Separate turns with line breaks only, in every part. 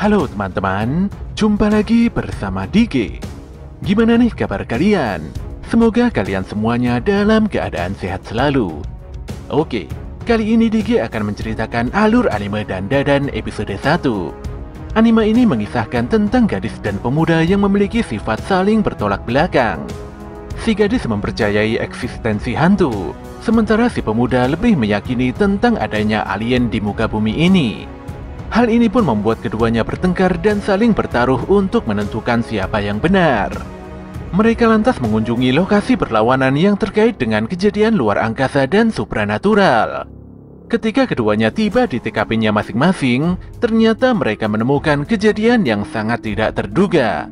Halo teman-teman, jumpa lagi bersama DG. Gimana nih kabar kalian? Semoga kalian semuanya dalam keadaan sehat selalu. Oke, kali ini DG akan menceritakan alur anime Dandadan episode 1. Anime ini mengisahkan tentang gadis dan pemuda yang memiliki sifat saling bertolak belakang. Si gadis mempercayai eksistensi hantu, sementara si pemuda lebih meyakini tentang adanya alien di muka bumi ini. Hal ini pun membuat keduanya bertengkar dan saling bertaruh untuk menentukan siapa yang benar. Mereka lantas mengunjungi lokasi perlawanan yang terkait dengan kejadian luar angkasa dan supranatural. Ketika keduanya tiba di TKP-nya masing-masing, ternyata mereka menemukan kejadian yang sangat tidak terduga.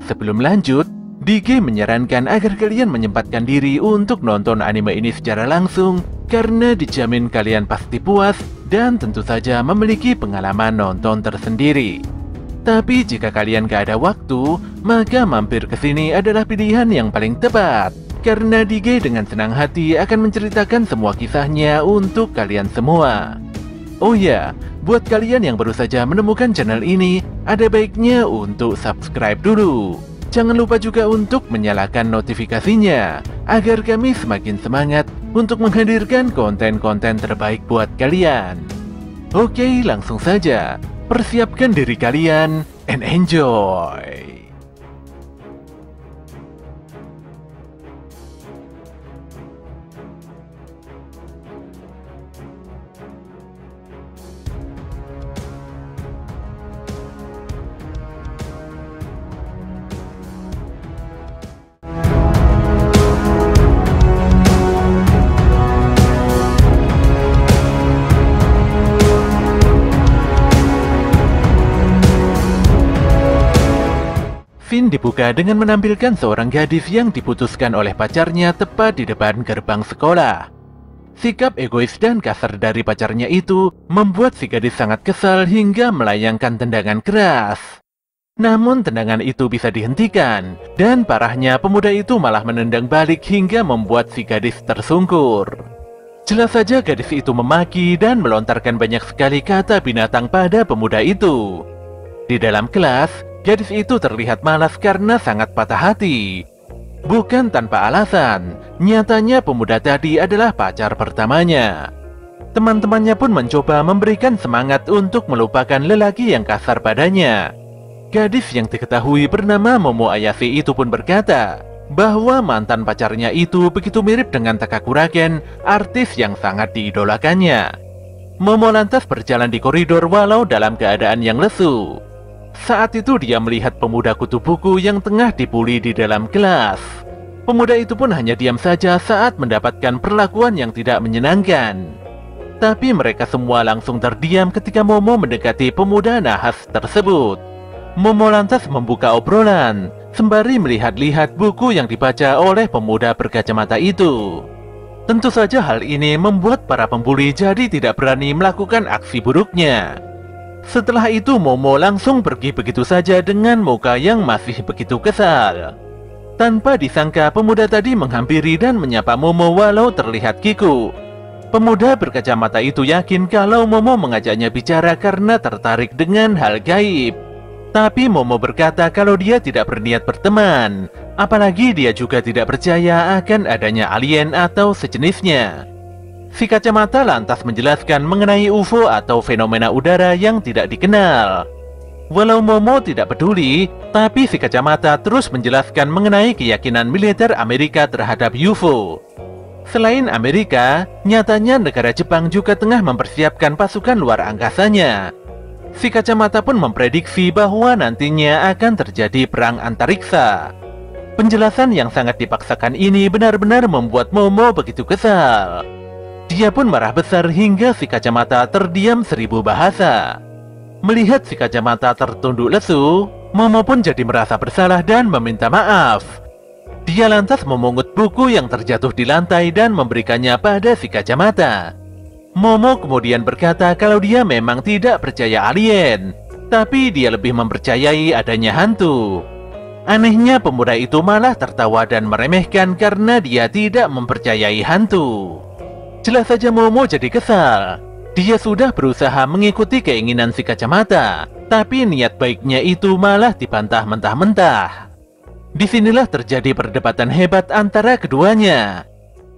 Sebelum lanjut, DG menyarankan agar kalian menyempatkan diri untuk nonton anime ini secara langsung karena dijamin kalian pasti puas dan tentu saja memiliki pengalaman nonton tersendiri. Tapi jika kalian gak ada waktu, maka mampir ke sini adalah pilihan yang paling tepat karena DG dengan senang hati akan menceritakan semua kisahnya untuk kalian semua. Oh ya, buat kalian yang baru saja menemukan channel ini, ada baiknya untuk subscribe dulu. Jangan lupa juga untuk menyalakan notifikasinya, agar kami semakin semangat untuk menghadirkan konten-konten terbaik buat kalian. Oke, langsung saja. Persiapkan diri kalian, and enjoy! Scene dibuka dengan menampilkan seorang gadis yang diputuskan oleh pacarnya tepat di depan gerbang sekolah. Sikap egois dan kasar dari pacarnya itu membuat si gadis sangat kesal hingga melayangkan tendangan keras. Namun tendangan itu bisa dihentikan, dan parahnya pemuda itu malah menendang balik hingga membuat si gadis tersungkur. Jelas saja gadis itu memaki dan melontarkan banyak sekali kata binatang pada pemuda itu. Di dalam kelas, gadis itu terlihat malas karena sangat patah hati. Bukan tanpa alasan, nyatanya pemuda tadi adalah pacar pertamanya. Teman-temannya pun mencoba memberikan semangat untuk melupakan lelaki yang kasar padanya. Gadis yang diketahui bernama Momo Ayase itu pun berkata bahwa mantan pacarnya itu begitu mirip dengan Takakuraken, artis yang sangat diidolakannya. Momo lantas berjalan di koridor walau dalam keadaan yang lesu. Saat itu dia melihat pemuda kutu buku yang tengah dibully di dalam kelas. Pemuda itu pun hanya diam saja saat mendapatkan perlakuan yang tidak menyenangkan. Tapi mereka semua langsung terdiam ketika Momo mendekati pemuda nahas tersebut. Momo lantas membuka obrolan, sembari melihat-lihat buku yang dibaca oleh pemuda berkacamata itu. Tentu saja hal ini membuat para pembuli jadi tidak berani melakukan aksi buruknya. Setelah itu Momo langsung pergi begitu saja dengan muka yang masih begitu kesal. Tanpa disangka pemuda tadi menghampiri dan menyapa Momo walau terlihat kiku. Pemuda berkacamata itu yakin kalau Momo mengajaknya bicara karena tertarik dengan hal gaib. Tapi Momo berkata kalau dia tidak berniat berteman, apalagi dia juga tidak percaya akan adanya alien atau sejenisnya. Si kacamata lantas menjelaskan mengenai UFO atau fenomena udara yang tidak dikenal. Walau Momo tidak peduli, tapi si kacamata terus menjelaskan mengenai keyakinan militer Amerika terhadap UFO. Selain Amerika, nyatanya negara Jepang juga tengah mempersiapkan pasukan luar angkasanya. Si kacamata pun memprediksi bahwa nantinya akan terjadi perang antariksa. Penjelasan yang sangat dipaksakan ini benar-benar membuat Momo begitu kesal. Dia pun marah besar hingga si kacamata terdiam 1000 bahasa. Melihat si kacamata tertunduk lesu, Momo pun jadi merasa bersalah dan meminta maaf. Dia lantas memungut buku yang terjatuh di lantai dan memberikannya pada si kacamata. Momo kemudian berkata kalau dia memang tidak percaya alien, tapi dia lebih mempercayai adanya hantu. Anehnya pemuda itu malah tertawa dan meremehkan karena dia tidak mempercayai hantu. Jelas saja Momo jadi kesal. Dia sudah berusaha mengikuti keinginan si kacamata, tapi niat baiknya itu malah dibantah mentah-mentah. Disinilah terjadi perdebatan hebat antara keduanya.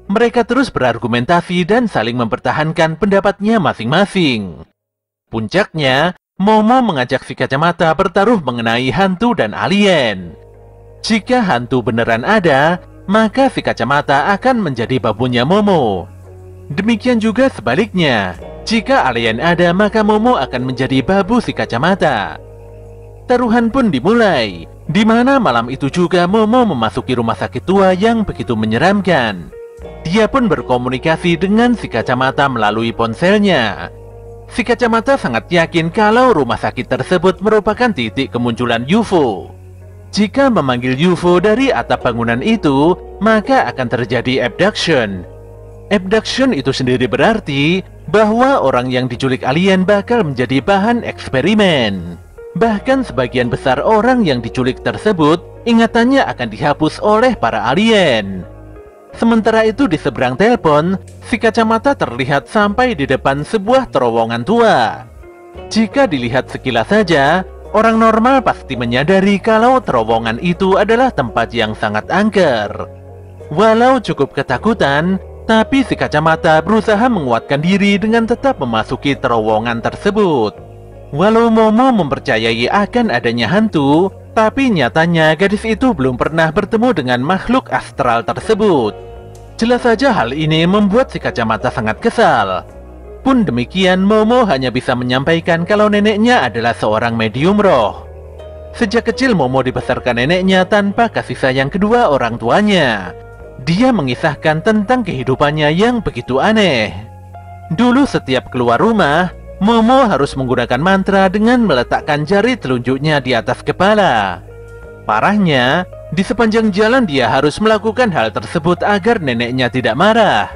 Mereka terus berargumentasi dan saling mempertahankan pendapatnya masing-masing. Puncaknya, Momo mengajak si kacamata bertaruh mengenai hantu dan alien. Jika hantu beneran ada, maka si kacamata akan menjadi babunya Momo. Demikian juga sebaliknya, jika alien ada maka Momo akan menjadi babu si kacamata. Taruhan pun dimulai, di mana malam itu juga Momo memasuki rumah sakit tua yang begitu menyeramkan. Dia pun berkomunikasi dengan si kacamata melalui ponselnya. Si kacamata sangat yakin kalau rumah sakit tersebut merupakan titik kemunculan UFO. Jika memanggil UFO dari atap bangunan itu, maka akan terjadi abduction. Abduction itu sendiri berarti bahwa orang yang diculik alien bakal menjadi bahan eksperimen. Bahkan sebagian besar orang yang diculik tersebut, ingatannya akan dihapus oleh para alien. Sementara itu di seberang telepon, si kacamata terlihat sampai di depan sebuah terowongan tua. Jika dilihat sekilas saja, orang normal pasti menyadari kalau terowongan itu adalah tempat yang sangat angker. Walau cukup ketakutan, tapi si kacamata berusaha menguatkan diri dengan tetap memasuki terowongan tersebut. Walau Momo mempercayai akan adanya hantu, tapi nyatanya gadis itu belum pernah bertemu dengan makhluk astral tersebut. Jelas saja hal ini membuat si kacamata sangat kesal. Pun demikian, Momo hanya bisa menyampaikan kalau neneknya adalah seorang medium roh. Sejak kecil Momo dibesarkan neneknya tanpa kasih sayang kedua orang tuanya. Dia mengisahkan tentang kehidupannya yang begitu aneh. Dulu setiap keluar rumah, Momo harus menggunakan mantra dengan meletakkan jari telunjuknya di atas kepala. Parahnya, di sepanjang jalan dia harus melakukan hal tersebut agar neneknya tidak marah.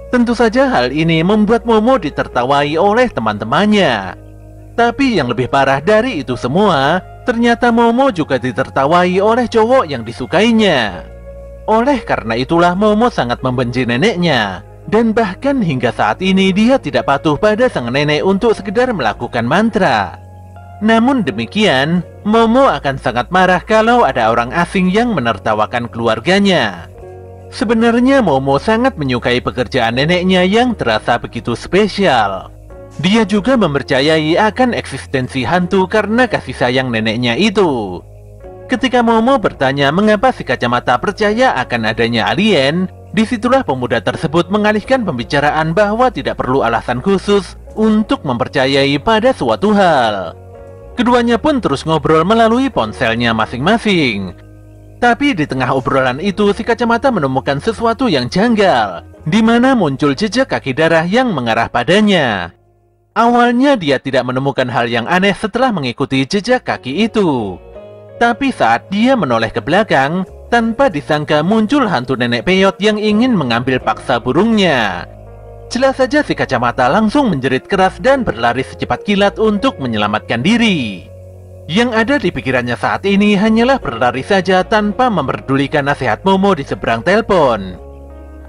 Tentu saja hal ini membuat Momo ditertawai oleh teman-temannya. Tapi yang lebih parah dari itu semua, ternyata Momo juga ditertawai oleh cowok yang disukainya. Oleh karena itulah Momo sangat membenci neneknya. Dan bahkan hingga saat ini dia tidak patuh pada sang nenek untuk sekedar melakukan mantra. Namun demikian, Momo akan sangat marah kalau ada orang asing yang menertawakan keluarganya. Sebenarnya Momo sangat menyukai pekerjaan neneknya yang terasa begitu spesial. Dia juga mempercayai akan eksistensi hantu karena kasih sayang neneknya itu. Ketika Momo bertanya mengapa si kacamata percaya akan adanya alien, disitulah pemuda tersebut mengalihkan pembicaraan bahwa tidak perlu alasan khusus untuk mempercayai pada suatu hal. Keduanya pun terus ngobrol melalui ponselnya masing-masing. Tapi di tengah obrolan itu si kacamata menemukan sesuatu yang janggal, di mana muncul jejak kaki darah yang mengarah padanya. Awalnya dia tidak menemukan hal yang aneh setelah mengikuti jejak kaki itu. Tapi saat dia menoleh ke belakang, tanpa disangka muncul hantu nenek peyot yang ingin mengambil paksa burungnya. Jelas saja si kacamata langsung menjerit keras dan berlari secepat kilat untuk menyelamatkan diri. Yang ada di pikirannya saat ini hanyalah berlari saja tanpa memperdulikan nasihat Momo di seberang telepon.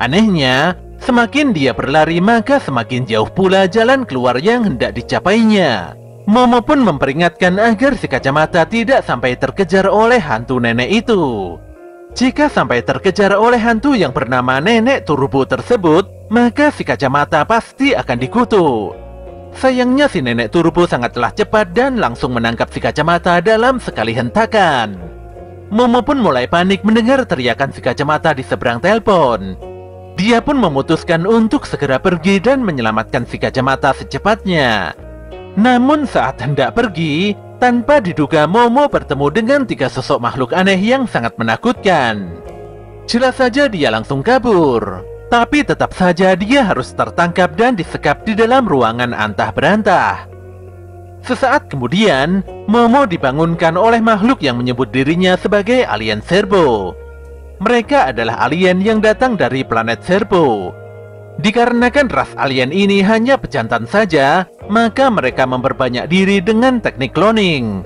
Anehnya, semakin dia berlari maka semakin jauh pula jalan keluar yang hendak dicapainya. Momo pun memperingatkan agar si kacamata tidak sampai terkejar oleh hantu nenek itu. Jika sampai terkejar oleh hantu yang bernama Nenek Turbo tersebut, maka si kacamata pasti akan dikutuk. Sayangnya si Nenek Turbo sangatlah cepat dan langsung menangkap si kacamata dalam sekali hentakan. Momo pun mulai panik mendengar teriakan si kacamata di seberang telepon. Dia pun memutuskan untuk segera pergi dan menyelamatkan si kacamata secepatnya. Namun saat hendak pergi, tanpa diduga Momo bertemu dengan 3 sosok makhluk aneh yang sangat menakutkan. Jelas saja dia langsung kabur. Tapi tetap saja dia harus tertangkap dan disekap di dalam ruangan antah berantah. Sesaat kemudian, Momo dibangunkan oleh makhluk yang menyebut dirinya sebagai alien Serbo. Mereka adalah alien yang datang dari planet Serbo. Dikarenakan ras alien ini hanya pejantan saja, maka mereka memperbanyak diri dengan teknik cloning.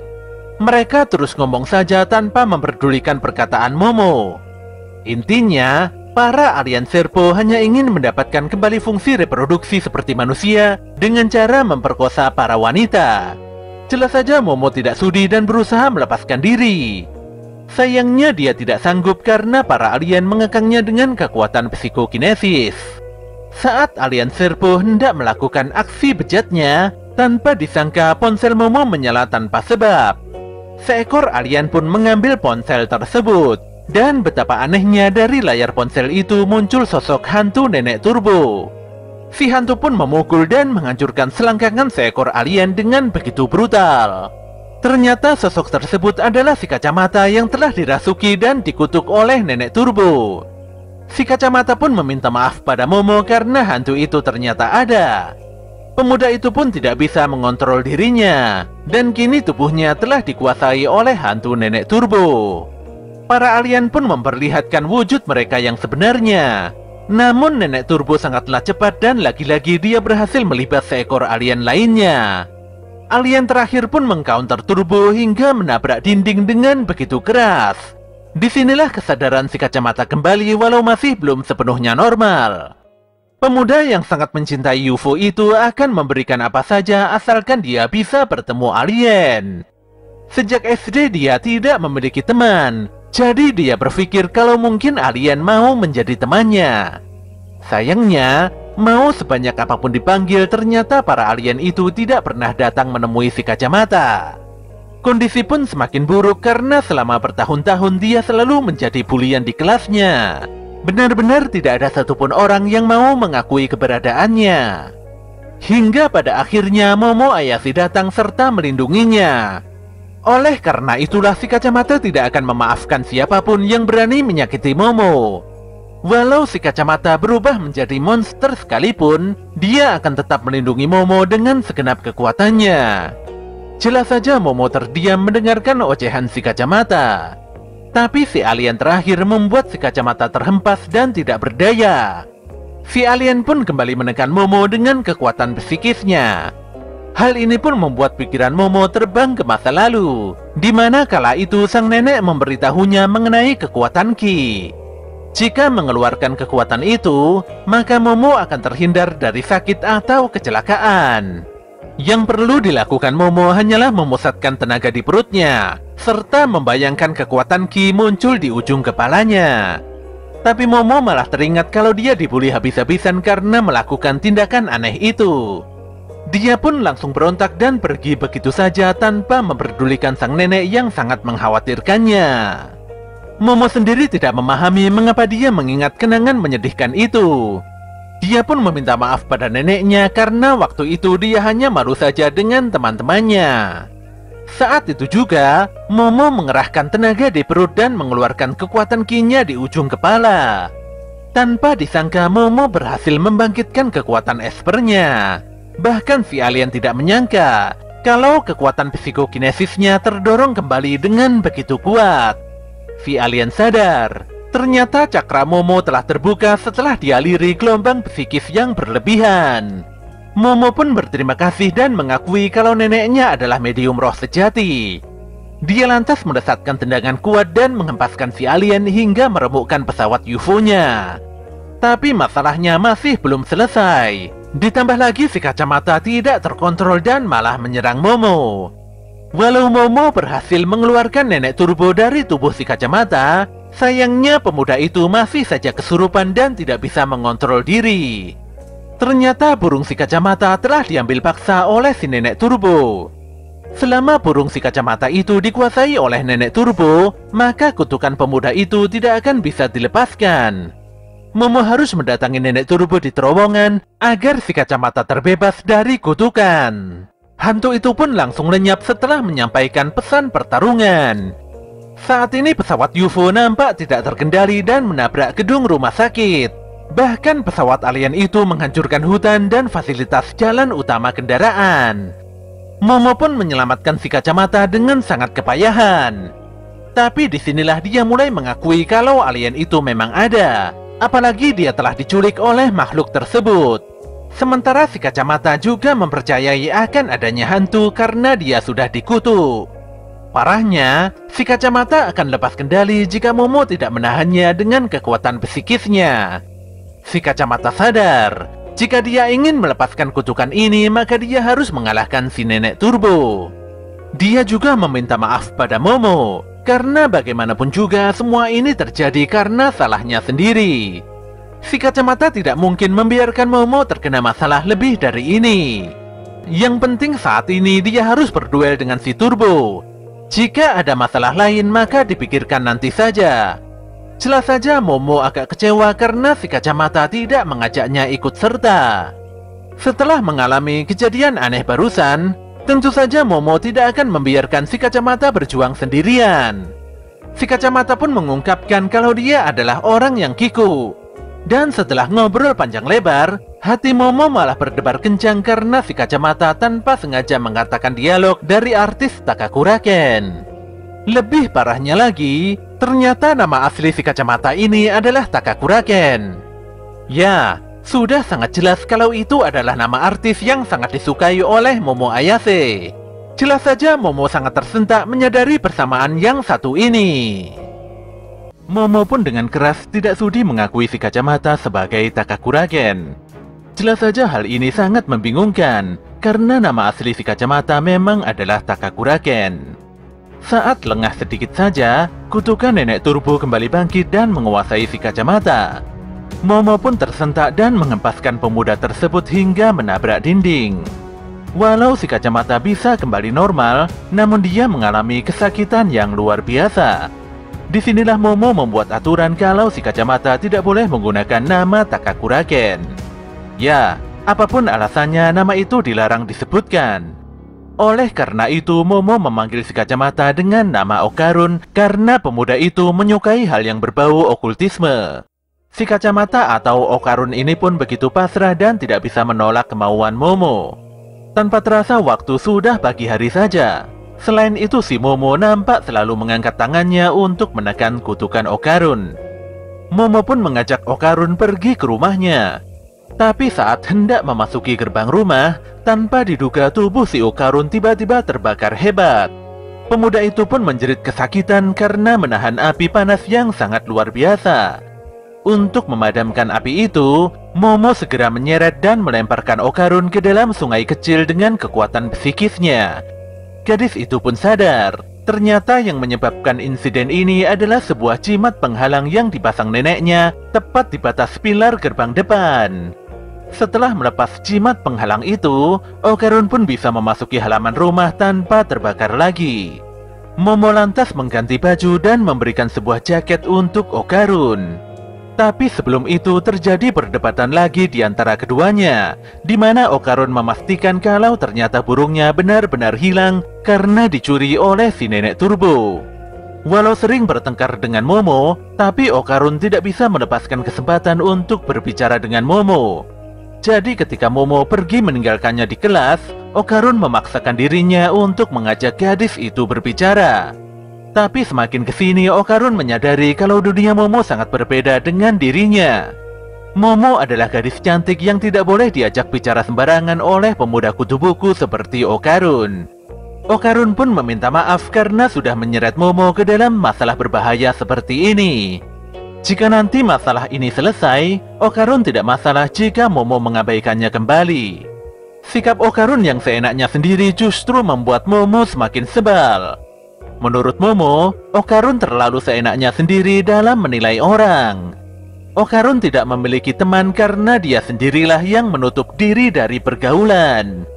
Mereka terus ngomong saja tanpa memperdulikan perkataan Momo. Intinya, para alien Serpo hanya ingin mendapatkan kembali fungsi reproduksi seperti manusia dengan cara memperkosa para wanita. Jelas saja Momo tidak sudi dan berusaha melepaskan diri. Sayangnya dia tidak sanggup karena para alien mengekangnya dengan kekuatan psikokinesis. Saat alien Serpo hendak melakukan aksi bejatnya, tanpa disangka ponsel Momo menyala tanpa sebab. Seekor alien pun mengambil ponsel tersebut. Dan betapa anehnya dari layar ponsel itu muncul sosok hantu nenek turbo. Si hantu pun memukul dan menghancurkan selangkangan seekor alien dengan begitu brutal. Ternyata sosok tersebut adalah si kacamata yang telah dirasuki dan dikutuk oleh nenek turbo. Si kacamata pun meminta maaf pada Momo karena hantu itu ternyata ada. Pemuda itu pun tidak bisa mengontrol dirinya, dan kini tubuhnya telah dikuasai oleh hantu nenek turbo. Para alien pun memperlihatkan wujud mereka yang sebenarnya. Namun nenek turbo sangatlah cepat dan lagi-lagi dia berhasil melibas seekor alien lainnya. Alien terakhir pun mengcounter turbo hingga menabrak dinding dengan begitu keras. Disinilah kesadaran si kacamata kembali walau masih belum sepenuhnya normal. Pemuda yang sangat mencintai UFO itu akan memberikan apa saja asalkan dia bisa bertemu alien. Sejak SD dia tidak memiliki teman. Jadi dia berpikir kalau mungkin alien mau menjadi temannya. Sayangnya, mau sebanyak apapun dipanggil, ternyata para alien itu tidak pernah datang menemui si kacamata. Kondisi pun semakin buruk karena selama bertahun-tahun dia selalu menjadi bulian di kelasnya. Benar-benar tidak ada satupun orang yang mau mengakui keberadaannya. Hingga pada akhirnya Momo Ayashi datang serta melindunginya. Oleh karena itulah si kacamata tidak akan memaafkan siapapun yang berani menyakiti Momo. Walau si kacamata berubah menjadi monster sekalipun, dia akan tetap melindungi Momo dengan segenap kekuatannya. Jelas saja Momo terdiam mendengarkan ocehan si kacamata. Tapi si alien terakhir membuat si kacamata terhempas dan tidak berdaya. Si alien pun kembali menekan Momo dengan kekuatan psikisnya. Hal ini pun membuat pikiran Momo terbang ke masa lalu, di mana kala itu sang nenek memberitahunya mengenai kekuatan Ki. Jika mengeluarkan kekuatan itu, maka Momo akan terhindar dari sakit atau kecelakaan. Yang perlu dilakukan Momo hanyalah memusatkan tenaga di perutnya, serta membayangkan kekuatan Ki muncul di ujung kepalanya. Tapi Momo malah teringat kalau dia dibully habis-habisan karena melakukan tindakan aneh itu. Dia pun langsung berontak dan pergi begitu saja tanpa memperdulikan sang nenek yang sangat mengkhawatirkannya. Momo sendiri tidak memahami mengapa dia mengingat kenangan menyedihkan itu. Dia pun meminta maaf pada neneknya karena waktu itu dia hanya malu saja dengan teman-temannya. Saat itu juga, Momo mengerahkan tenaga di perut dan mengeluarkan kekuatan Ki-nya di ujung kepala. Tanpa disangka Momo berhasil membangkitkan kekuatan espernya. Bahkan si alien tidak menyangka kalau kekuatan psikokinesisnya terdorong kembali dengan begitu kuat. Si alien sadar, ternyata cakra Momo telah terbuka setelah dialiri gelombang psikis yang berlebihan. Momo pun berterima kasih dan mengakui kalau neneknya adalah medium roh sejati. Dia lantas mendesatkan tendangan kuat dan menghempaskan si alien hingga meremukkan pesawat UFO-nya. Tapi masalahnya masih belum selesai. Ditambah lagi si kacamata tidak terkontrol dan malah menyerang Momo. Walau Momo berhasil mengeluarkan nenek turbo dari tubuh si kacamata, sayangnya pemuda itu masih saja kesurupan dan tidak bisa mengontrol diri. Ternyata burung si kacamata telah diambil paksa oleh si nenek turbo. Selama burung si kacamata itu dikuasai oleh nenek turbo, maka kutukan pemuda itu tidak akan bisa dilepaskan. Momo harus mendatangi nenek turbo di terowongan agar si kacamata terbebas dari kutukan. Hantu itu pun langsung lenyap setelah menyampaikan pesan pertarungan. Saat ini pesawat UFO nampak tidak terkendali dan menabrak gedung rumah sakit. Bahkan pesawat alien itu menghancurkan hutan dan fasilitas jalan utama kendaraan. Momo pun menyelamatkan si kacamata dengan sangat kepayahan. Tapi disinilah dia mulai mengakui kalau alien itu memang ada. Apalagi dia telah diculik oleh makhluk tersebut. Sementara si kacamata juga mempercayai akan adanya hantu karena dia sudah dikutuk. Parahnya, si kacamata akan lepas kendali jika Momo tidak menahannya dengan kekuatan psikisnya. Si kacamata sadar, jika dia ingin melepaskan kutukan ini, maka dia harus mengalahkan si nenek turbo. Dia juga meminta maaf pada Momo, karena bagaimanapun juga semua ini terjadi karena salahnya sendiri. Si kacamata tidak mungkin membiarkan Momo terkena masalah lebih dari ini. Yang penting saat ini dia harus berduel dengan si Turbo. Jika ada masalah lain maka dipikirkan nanti saja. Jelas saja Momo agak kecewa karena si kacamata tidak mengajaknya ikut serta. Setelah mengalami kejadian aneh barusan, tentu saja Momo tidak akan membiarkan si kacamata berjuang sendirian. Si kacamata pun mengungkapkan kalau dia adalah orang yang kiku. Dan setelah ngobrol panjang lebar, hati Momo malah berdebar kencang karena si kacamata tanpa sengaja mengatakan dialog dari artis Takakuraken. Lebih parahnya lagi, ternyata nama asli si kacamata ini adalah Takakuraken. Ya, sudah sangat jelas kalau itu adalah nama artis yang sangat disukai oleh Momo Ayase. Jelas saja Momo sangat tersentak menyadari persamaan yang satu ini. Momo pun dengan keras tidak sudi mengakui si kacamata sebagai Takakuraken. Jelas saja hal ini sangat membingungkan, karena nama asli si kacamata memang adalah Takakuraken. Saat lengah sedikit saja, kutukan nenek Turbo kembali bangkit dan menguasai si kacamata. Momo pun tersentak dan menghempaskan pemuda tersebut hingga menabrak dinding. Walau si kacamata bisa kembali normal, namun dia mengalami kesakitan yang luar biasa. Disinilah Momo membuat aturan kalau si kacamata tidak boleh menggunakan nama Takakuraken. Ya, apapun alasannya nama itu dilarang disebutkan. Oleh karena itu Momo memanggil si kacamata dengan nama Okarun karena pemuda itu menyukai hal yang berbau okultisme. Si kacamata atau Okarun ini pun begitu pasrah dan tidak bisa menolak kemauan Momo. Tanpa terasa waktu sudah pagi hari saja. Selain itu si Momo nampak selalu mengangkat tangannya untuk menekan kutukan Okarun. Momo pun mengajak Okarun pergi ke rumahnya. Tapi saat hendak memasuki gerbang rumah, tanpa diduga tubuh si Okarun tiba-tiba terbakar hebat. Pemuda itu pun menjerit kesakitan karena menahan api panas yang sangat luar biasa. Untuk memadamkan api itu, Momo segera menyeret dan melemparkan Okarun ke dalam sungai kecil dengan kekuatan psikisnya. Gadis itu pun sadar, ternyata yang menyebabkan insiden ini adalah sebuah jimat penghalang yang dipasang neneknya tepat di batas pilar gerbang depan. Setelah melepas jimat penghalang itu, Okarun pun bisa memasuki halaman rumah tanpa terbakar lagi. Momo lantas mengganti baju dan memberikan sebuah jaket untuk Okarun. Tapi sebelum itu terjadi perdebatan lagi di antara keduanya, di mana Okarun memastikan kalau ternyata burungnya benar-benar hilang karena dicuri oleh si nenek Turbo. Walau sering bertengkar dengan Momo, tapi Okarun tidak bisa melepaskan kesempatan untuk berbicara dengan Momo. Jadi ketika Momo pergi meninggalkannya di kelas, Okarun memaksakan dirinya untuk mengajak gadis itu berbicara. Tapi semakin kesini Okarun menyadari kalau dunia Momo sangat berbeda dengan dirinya. Momo adalah gadis cantik yang tidak boleh diajak bicara sembarangan oleh pemuda kutu buku seperti Okarun. Okarun pun meminta maaf karena sudah menyeret Momo ke dalam masalah berbahaya seperti ini. Jika nanti masalah ini selesai, Okarun tidak masalah jika Momo mengabaikannya kembali. Sikap Okarun yang seenaknya sendiri justru membuat Momo semakin sebal. Menurut Momo, Okarun terlalu seenaknya sendiri dalam menilai orang. Okarun tidak memiliki teman karena dia sendirilah yang menutup diri dari pergaulan.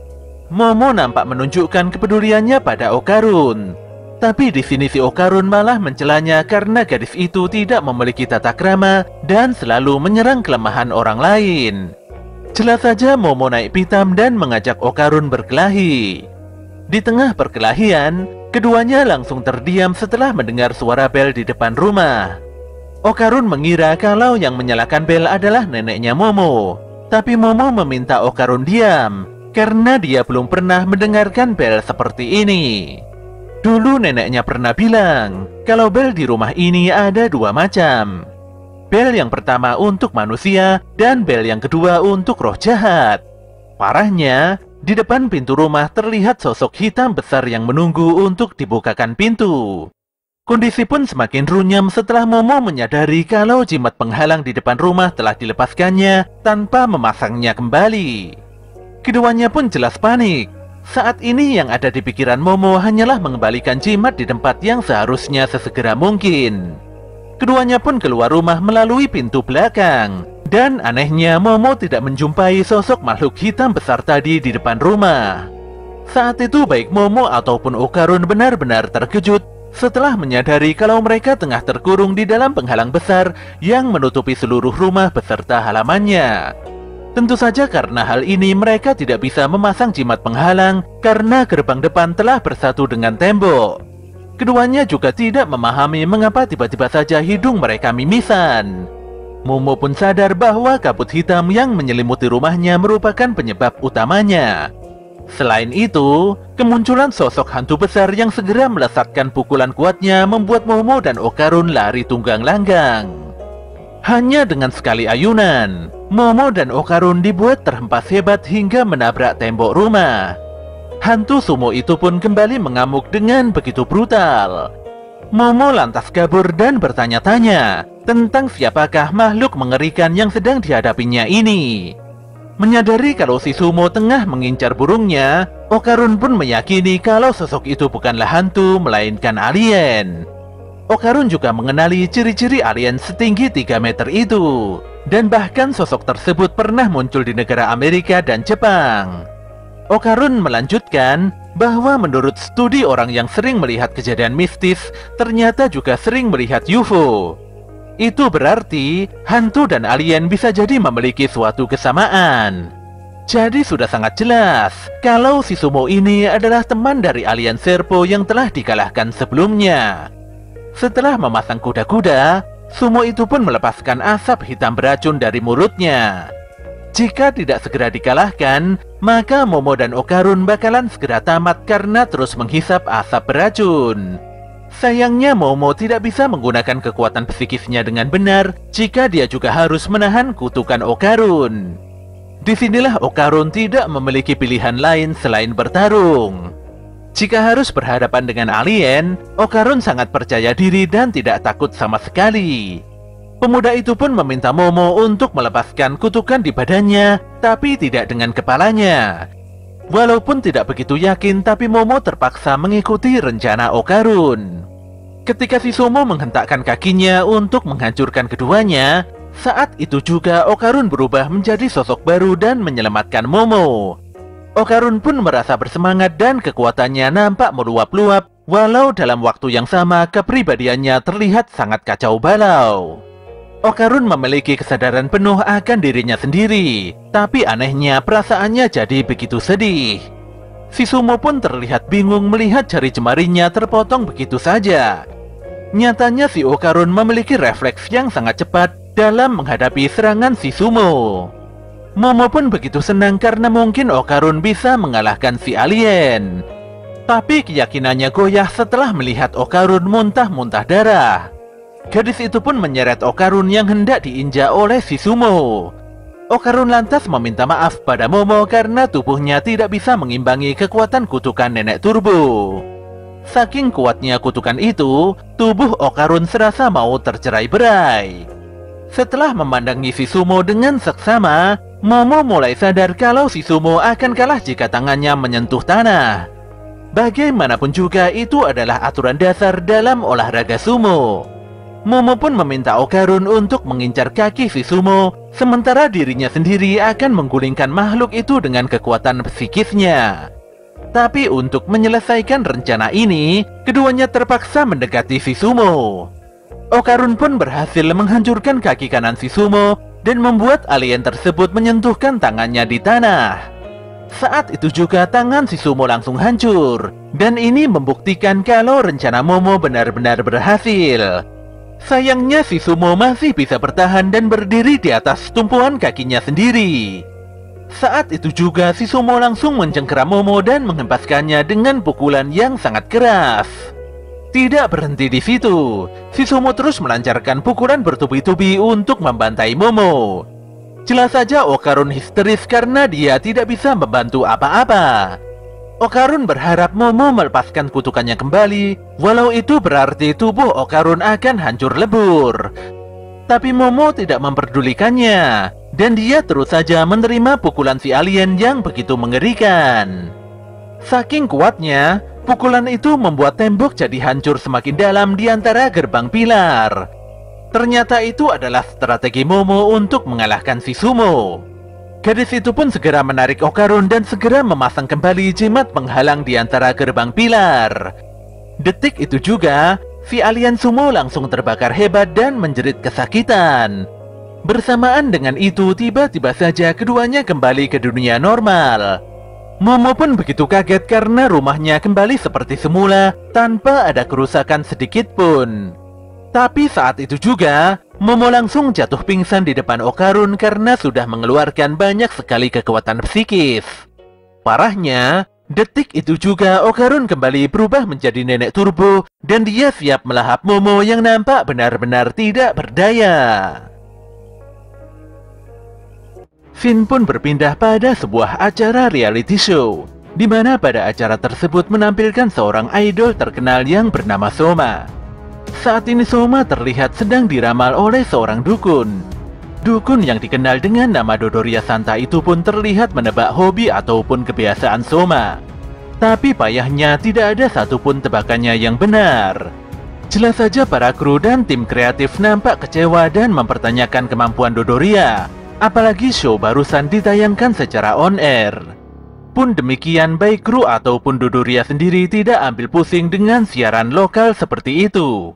Momo nampak menunjukkan kepeduliannya pada Okarun. Tapi di sini si Okarun malah mencelanya karena gadis itu tidak memiliki tata krama dan selalu menyerang kelemahan orang lain. Jelas saja Momo naik pitam dan mengajak Okarun berkelahi. Di tengah perkelahian, keduanya langsung terdiam setelah mendengar suara bel di depan rumah. Okarun mengira kalau yang menyalakan bel adalah neneknya Momo. Tapi Momo meminta Okarun diam, karena dia belum pernah mendengarkan bel seperti ini. Dulu neneknya pernah bilang, kalau bel di rumah ini ada dua macam. Bel yang pertama untuk manusia, dan bel yang kedua untuk roh jahat. Parahnya, di depan pintu rumah terlihat sosok hitam besar yang menunggu untuk dibukakan pintu. Kondisi pun semakin runyam setelah Momo menyadari kalau jimat penghalang di depan rumah telah dilepaskannya tanpa memasangnya kembali. Keduanya pun jelas panik. Saat ini yang ada di pikiran Momo hanyalah mengembalikan jimat di tempat yang seharusnya sesegera mungkin. Keduanya pun keluar rumah melalui pintu belakang. Dan anehnya Momo tidak menjumpai sosok makhluk hitam besar tadi di depan rumah. Saat itu baik Momo ataupun Okarun benar-benar terkejut setelah menyadari kalau mereka tengah terkurung di dalam penghalang besar yang menutupi seluruh rumah beserta halamannya. Tentu saja karena hal ini mereka tidak bisa memasang jimat penghalang karena gerbang depan telah bersatu dengan tembok. Keduanya juga tidak memahami mengapa tiba-tiba saja hidung mereka mimisan. Momo pun sadar bahwa kabut hitam yang menyelimuti rumahnya merupakan penyebab utamanya. Selain itu, kemunculan sosok hantu besar yang segera melesatkan pukulan kuatnya membuat Momo dan Okarun lari tunggang langgang. Hanya dengan sekali ayunan, Momo dan Okarun dibuat terhempas hebat hingga menabrak tembok rumah. Hantu sumo itu pun kembali mengamuk dengan begitu brutal. Momo lantas kabur dan bertanya-tanya tentang siapakah makhluk mengerikan yang sedang dihadapinya ini. Menyadari kalau si sumo tengah mengincar burungnya, Okarun pun meyakini kalau sosok itu bukanlah hantu, melainkan alien. Okarun juga mengenali ciri-ciri alien setinggi 3 meter itu. Dan bahkan sosok tersebut pernah muncul di negara Amerika dan Jepang. Okarun melanjutkan bahwa menurut studi orang yang sering melihat kejadian mistis, ternyata juga sering melihat UFO. Itu berarti hantu dan alien bisa jadi memiliki suatu kesamaan. Jadi sudah sangat jelas kalau si sumo ini adalah teman dari alien Serpo yang telah dikalahkan sebelumnya. Setelah memasang kuda-kuda, sumo itu pun melepaskan asap hitam beracun dari mulutnya. Jika tidak segera dikalahkan, maka Momo dan Okarun bakalan segera tamat karena terus menghisap asap beracun. Sayangnya Momo tidak bisa menggunakan kekuatan psikisnya dengan benar jika dia juga harus menahan kutukan Okarun. Disinilah Okarun tidak memiliki pilihan lain selain bertarung. Jika harus berhadapan dengan alien, Okarun sangat percaya diri dan tidak takut sama sekali. Pemuda itu pun meminta Momo untuk melepaskan kutukan di badannya, tapi tidak dengan kepalanya. Walaupun tidak begitu yakin, tapi Momo terpaksa mengikuti rencana Okarun. Ketika si sumo menghentakkan kakinya untuk menghancurkan keduanya, saat itu juga Okarun berubah menjadi sosok baru dan menyelamatkan Momo. Okarun pun merasa bersemangat dan kekuatannya nampak meluap-luap, walau dalam waktu yang sama kepribadiannya terlihat sangat kacau balau. Okarun memiliki kesadaran penuh akan dirinya sendiri, tapi anehnya perasaannya jadi begitu sedih. Si sumo pun terlihat bingung melihat jari jemarinya terpotong begitu saja. Nyatanya si Okarun memiliki refleks yang sangat cepat dalam menghadapi serangan si sumo. Momo pun begitu senang karena mungkin Okarun bisa mengalahkan si alien. Tapi keyakinannya goyah setelah melihat Okarun muntah-muntah darah. Gadis itu pun menyeret Okarun yang hendak diinjak oleh si sumo. Okarun lantas meminta maaf pada Momo karena tubuhnya tidak bisa mengimbangi kekuatan kutukan nenek turbo. Saking kuatnya kutukan itu, tubuh Okarun serasa mau tercerai-berai. Setelah memandangi si sumo dengan seksama, Momo mulai sadar kalau si sumo akan kalah jika tangannya menyentuh tanah. Bagaimanapun juga itu adalah aturan dasar dalam olahraga sumo. Momo pun meminta Okarun untuk mengincar kaki si sumo, sementara dirinya sendiri akan menggulingkan makhluk itu dengan kekuatan psikisnya. Tapi untuk menyelesaikan rencana ini, keduanya terpaksa mendekati si sumo. Okarun pun berhasil menghancurkan kaki kanan si sumo dan membuat alien tersebut menyentuhkan tangannya di tanah. Saat itu juga tangan si sumo langsung hancur, dan ini membuktikan kalau rencana Momo benar-benar berhasil. Sayangnya si sumo masih bisa bertahan dan berdiri di atas tumpuan kakinya sendiri. Saat itu juga si sumo langsung mencengkeram Momo dan menghempaskannya dengan pukulan yang sangat keras. Tidak berhenti di situ, si sumo terus melancarkan pukulan bertubi-tubi untuk membantai Momo. Jelas saja Okarun histeris karena dia tidak bisa membantu apa-apa. Okarun berharap Momo melepaskan kutukannya kembali, walau itu berarti tubuh Okarun akan hancur lebur. Tapi Momo tidak memperdulikannya, dan dia terus saja menerima pukulan si alien yang begitu mengerikan. Saking kuatnya, pukulan itu membuat tembok jadi hancur semakin dalam di antara gerbang pilar. Ternyata itu adalah strategi Momo untuk mengalahkan si Sumo. Gadis itu pun segera menarik Okarun dan segera memasang kembali jimat penghalang di antara gerbang pilar. Detik itu juga, si alien Sumo langsung terbakar hebat dan menjerit kesakitan. Bersamaan dengan itu, tiba-tiba saja keduanya kembali ke dunia normal. Momo pun begitu kaget karena rumahnya kembali seperti semula tanpa ada kerusakan sedikit pun. Tapi saat itu juga, Momo langsung jatuh pingsan di depan Okarun karena sudah mengeluarkan banyak sekali kekuatan psikis. Parahnya, detik itu juga Okarun kembali berubah menjadi nenek turbo dan dia siap melahap Momo yang nampak benar-benar tidak berdaya. Scene pun berpindah pada sebuah acara reality show, di mana pada acara tersebut menampilkan seorang idol terkenal yang bernama Soma. Saat ini Soma terlihat sedang diramal oleh seorang dukun. Dukun yang dikenal dengan nama Dodoria Santa itu pun terlihat menebak hobi ataupun kebiasaan Soma. Tapi payahnya tidak ada satupun tebakannya yang benar. Jelas saja para kru dan tim kreatif nampak kecewa dan mempertanyakan kemampuan Dodoria. Apalagi show barusan ditayangkan secara on-air. Pun demikian, baik kru ataupun Dodoria sendiri tidak ambil pusing dengan siaran lokal seperti itu.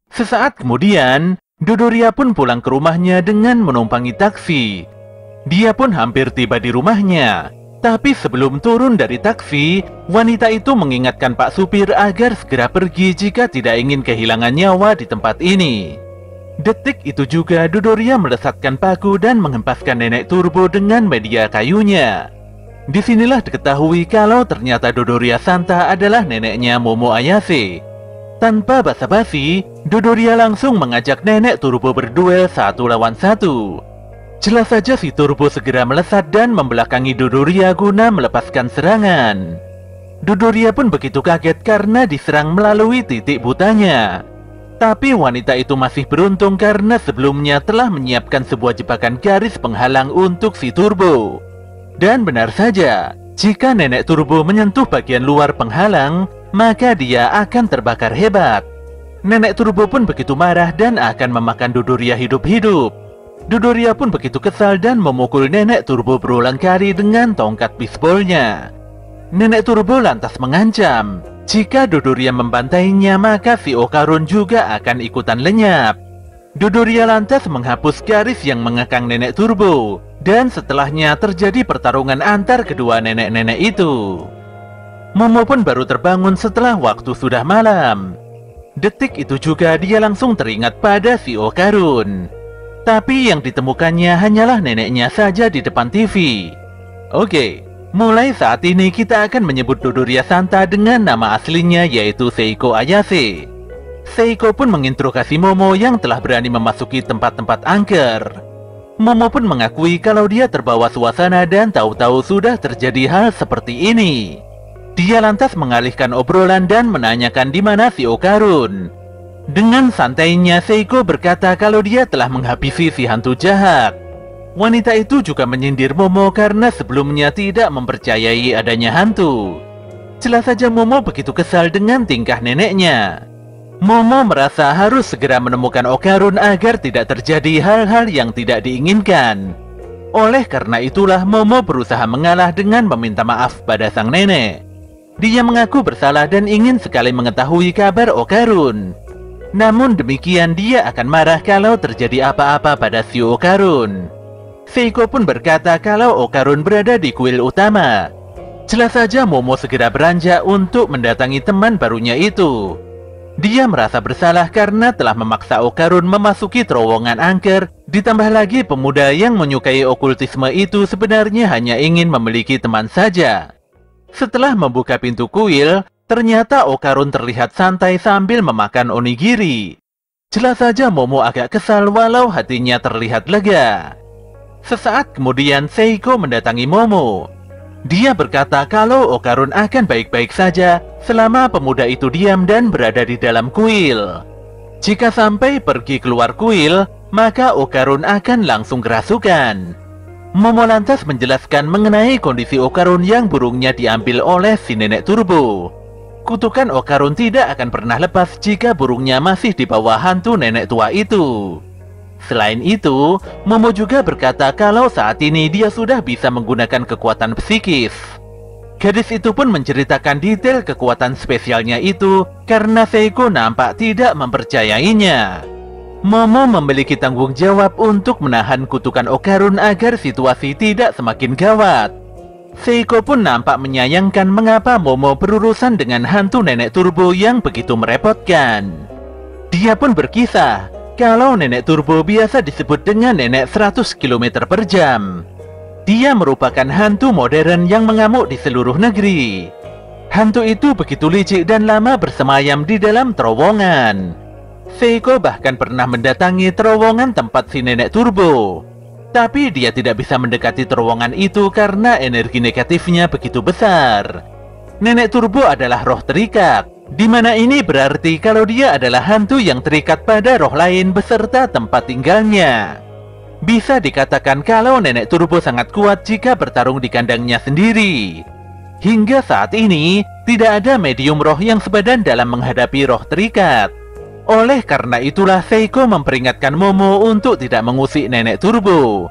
Sesaat kemudian, Dodoria pun pulang ke rumahnya dengan menumpangi taksi. Dia pun hampir tiba di rumahnya. Tapi sebelum turun dari taksi, wanita itu mengingatkan Pak Supir agar segera pergi jika tidak ingin kehilangan nyawa di tempat ini. Detik itu juga Dodoria melesatkan paku dan menghempaskan nenek turbo dengan media kayunya. Disinilah diketahui kalau ternyata Dodoria Santa adalah neneknya Momo Ayase. Tanpa basa-basi, Dodoria langsung mengajak nenek turbo berduel 1 lawan 1. Jelas saja si turbo segera melesat dan membelakangi Dodoria guna melepaskan serangan. Dodoria pun begitu kaget karena diserang melalui titik butanya. Tapi wanita itu masih beruntung karena sebelumnya telah menyiapkan sebuah jebakan garis penghalang untuk si turbo. Dan benar saja, jika nenek turbo menyentuh bagian luar penghalang, maka dia akan terbakar hebat. Nenek turbo pun begitu marah dan akan memakan Dodoria hidup-hidup. Dodoria pun begitu kesal dan memukul nenek turbo berulang kali dengan tongkat bisbolnya. Nenek turbo lantas mengancam, jika Dodoria membantainya maka si Okarun juga akan ikutan lenyap. Dodoria lantas menghapus garis yang mengekang nenek turbo, dan setelahnya terjadi pertarungan antar kedua nenek-nenek itu. Momo pun baru terbangun setelah waktu sudah malam. Detik itu juga dia langsung teringat pada si Okarun. Tapi yang ditemukannya hanyalah neneknya saja di depan TV. Oke. Mulai saat ini kita akan menyebut Dodoria Santa dengan nama aslinya yaitu Seiko Ayase. Seiko pun menginterogasi Momo yang telah berani memasuki tempat-tempat angker. Momo pun mengakui kalau dia terbawa suasana dan tahu-tahu sudah terjadi hal seperti ini. Dia lantas mengalihkan obrolan dan menanyakan di mana si Okarun. Dengan santainya Seiko berkata kalau dia telah menghabisi si hantu jahat. Wanita itu juga menyindir Momo karena sebelumnya tidak mempercayai adanya hantu. Jelas saja Momo begitu kesal dengan tingkah neneknya. Momo merasa harus segera menemukan Okarun agar tidak terjadi hal-hal yang tidak diinginkan. Oleh karena itulah Momo berusaha mengalah dengan meminta maaf pada sang nenek. Dia mengaku bersalah dan ingin sekali mengetahui kabar Okarun. Namun demikian dia akan marah kalau terjadi apa-apa pada si Okarun. Seiko pun berkata kalau Okarun berada di kuil utama. Jelas saja Momo segera beranjak untuk mendatangi teman barunya itu. Dia merasa bersalah karena telah memaksa Okarun memasuki terowongan angker. Ditambah lagi pemuda yang menyukai okultisme itu sebenarnya hanya ingin memiliki teman saja. Setelah membuka pintu kuil, ternyata Okarun terlihat santai sambil memakan onigiri. Jelas saja Momo agak kesal walau hatinya terlihat lega. Sesaat kemudian Seiko mendatangi Momo. Dia berkata kalau Okarun akan baik-baik saja selama pemuda itu diam dan berada di dalam kuil. Jika sampai pergi keluar kuil, maka Okarun akan langsung kerasukan. Momo lantas menjelaskan mengenai kondisi Okarun yang burungnya diambil oleh si nenek turbo. Kutukan Okarun tidak akan pernah lepas jika burungnya masih di bawah hantu nenek tua itu. Selain itu, Momo juga berkata kalau saat ini dia sudah bisa menggunakan kekuatan psikis. Gadis itu pun menceritakan detail kekuatan spesialnya itu karena Seiko nampak tidak mempercayainya. Momo memiliki tanggung jawab untuk menahan kutukan Okarun agar situasi tidak semakin gawat. Seiko pun nampak menyayangkan mengapa Momo berurusan dengan hantu nenek turbo yang begitu merepotkan. Dia pun berkisah kalau nenek turbo biasa disebut dengan nenek 100 km per jam. Dia merupakan hantu modern yang mengamuk di seluruh negeri. Hantu itu begitu licik dan lama bersemayam di dalam terowongan. Seiko bahkan pernah mendatangi terowongan tempat si nenek turbo. Tapi dia tidak bisa mendekati terowongan itu karena energi negatifnya begitu besar. Nenek turbo adalah roh terikat, di mana ini berarti kalau dia adalah hantu yang terikat pada roh lain beserta tempat tinggalnya. Bisa dikatakan kalau nenek turbo sangat kuat jika bertarung di kandangnya sendiri. Hingga saat ini, tidak ada medium roh yang sepadan dalam menghadapi roh terikat. Oleh karena itulah Seiko memperingatkan Momo untuk tidak mengusik nenek turbo.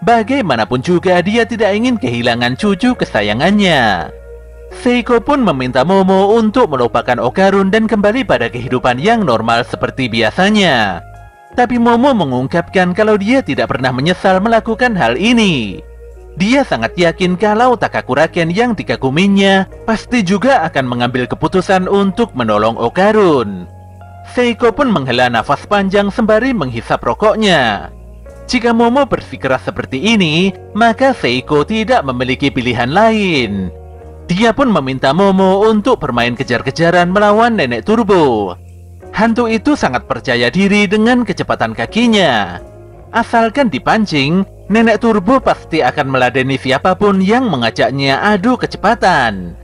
Bagaimanapun juga dia tidak ingin kehilangan cucu kesayangannya. Seiko pun meminta Momo untuk melupakan Okarun dan kembali pada kehidupan yang normal seperti biasanya. Tapi Momo mengungkapkan kalau dia tidak pernah menyesal melakukan hal ini. Dia sangat yakin kalau Takakuraken yang dikaguminya pasti juga akan mengambil keputusan untuk menolong Okarun. Seiko pun menghela nafas panjang sembari menghisap rokoknya. Jika Momo bersikeras seperti ini, maka Seiko tidak memiliki pilihan lain. Dia pun meminta Momo untuk bermain kejar-kejaran melawan nenek turbo. Hantu itu sangat percaya diri dengan kecepatan kakinya. Asalkan dipancing, nenek turbo pasti akan meladeni siapapun yang mengajaknya adu kecepatan.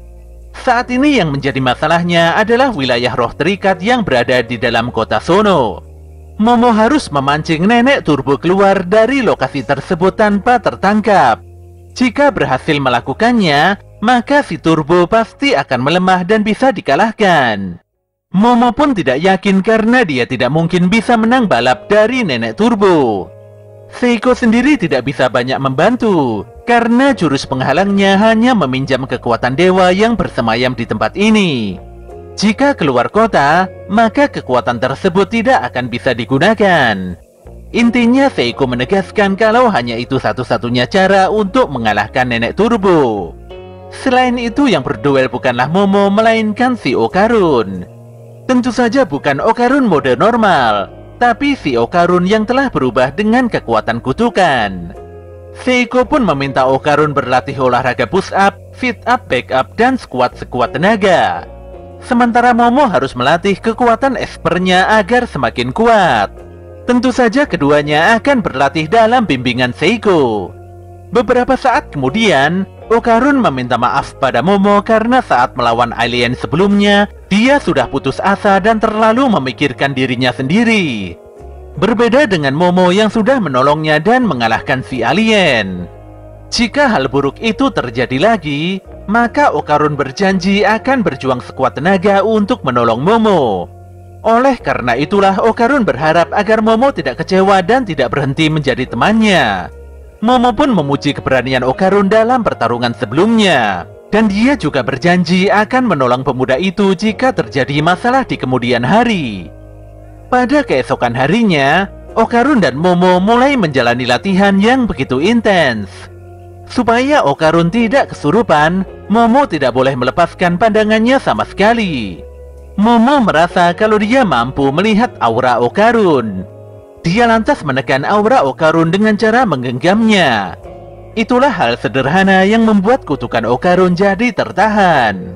Saat ini yang menjadi masalahnya adalah wilayah roh terikat yang berada di dalam kota Sono. Momo harus memancing nenek turbo keluar dari lokasi tersebut tanpa tertangkap. Jika berhasil melakukannya, maka si turbo pasti akan melemah dan bisa dikalahkan. Momo pun tidak yakin karena dia tidak mungkin bisa menang balap dari nenek turbo. Seiko sendiri tidak bisa banyak membantu karena jurus penghalangnya hanya meminjam kekuatan dewa yang bersemayam di tempat ini. Jika keluar kota, maka kekuatan tersebut tidak akan bisa digunakan. Intinya Seiko menegaskan kalau hanya itu satu-satunya cara untuk mengalahkan nenek turbo. Selain itu yang berduel bukanlah Momo melainkan si Okarun. Tentu saja bukan Okarun mode normal, tapi si Okarun yang telah berubah dengan kekuatan kutukan. Seiko pun meminta Okarun berlatih olahraga push up, sit up, back up, dan squat sekuat tenaga. Sementara Momo harus melatih kekuatan espernya agar semakin kuat. Tentu saja keduanya akan berlatih dalam bimbingan Seiko. Beberapa saat kemudian, Okarun meminta maaf pada Momo karena saat melawan alien sebelumnya, dia sudah putus asa dan terlalu memikirkan dirinya sendiri. Berbeda dengan Momo yang sudah menolongnya dan mengalahkan si alien. Jika hal buruk itu terjadi lagi, maka Okarun berjanji akan berjuang sekuat tenaga untuk menolong Momo. Oleh karena itulah Okarun berharap agar Momo tidak kecewa dan tidak berhenti menjadi temannya. Momo pun memuji keberanian Okarun dalam pertarungan sebelumnya. Dan dia juga berjanji akan menolong pemuda itu jika terjadi masalah di kemudian hari. Pada keesokan harinya, Okarun dan Momo mulai menjalani latihan yang begitu intens. Supaya Okarun tidak kesurupan, Momo tidak boleh melepaskan pandangannya sama sekali. Momo merasa kalau dia mampu melihat aura Okarun. Dia lantas menekan aura Okarun dengan cara menggenggamnya. Itulah hal sederhana yang membuat kutukan Okarun jadi tertahan.